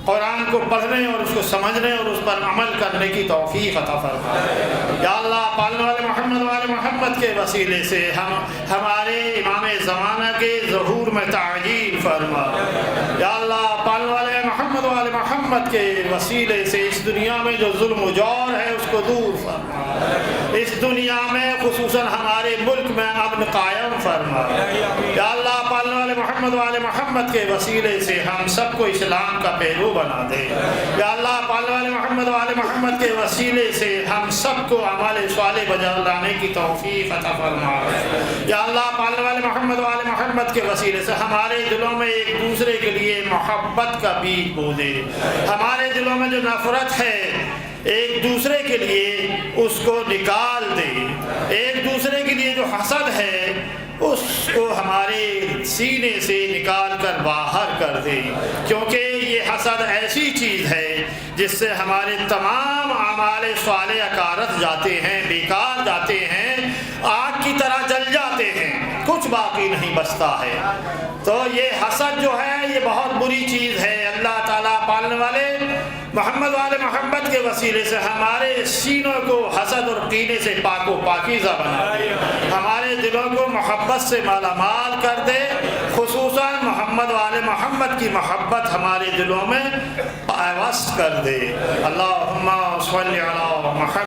قرآن کو پڑھنے اور اس کو سمجھنے اور اس پر عمل کرنے کی توفیق عطا فرما. یا اللہ پالنے والے محمد کے وسیلے سے ہمارے امام زمانہ کے ظہور میں تعجیل فرما. یا اللہ پالنے والے محمد کے وسیلے سے اس دنیا میں جو ظلم و جور ہے اس کو دور فرما. اس دنیا میں خصوصاً ہمارے ملک میں امن قائم فرما. یا اللہ پالنے والے محمد کے وسیلے سے ہم سب کو اسلام کا پیرو بنا دے. یا اللہ پالنے والے محمد کے وسیلے سے ہم سب کو اعمال صالح بجلانے کی توفیق عطا فرما. یا اللہ پالنے والے محمد کے وسیلے سے ہمارے دلوں میں ایک دوسرے کے لیے محبت کا بیج بو دے. ہمارے دلوں میں جو نفرت ہے ایک دوسرے کے لیے اس کو نکال دے. ایک دوسرے کے لیے جو حسد ہے اس کو ہمارے سینے سے نکال کر باہر کر دے، کیونکہ یہ حسد ایسی چیز ہے جس سے ہمارے تمام اعمال صالح اکارت جاتے ہیں، بیکار جاتے ہیں، آگ کی طرح جل جاتے ہیں، کچھ باقی نہیں بچتا ہے. تو یہ حسد جو ہے یہ بہت بری چیز ہے. اللہ تعالیٰ پالنے والے محمد کے وسیلے سے ہمارے سینوں کو حسد اور کینے سے پاک و پاکیزہ بنا دے. ہمارے دلوں کو محبت سے مالا مال کر دے. خصوصاً محمد کی محبت ہمارے دلوں میں پیوست کر دے. اللہم صلی علی محمد.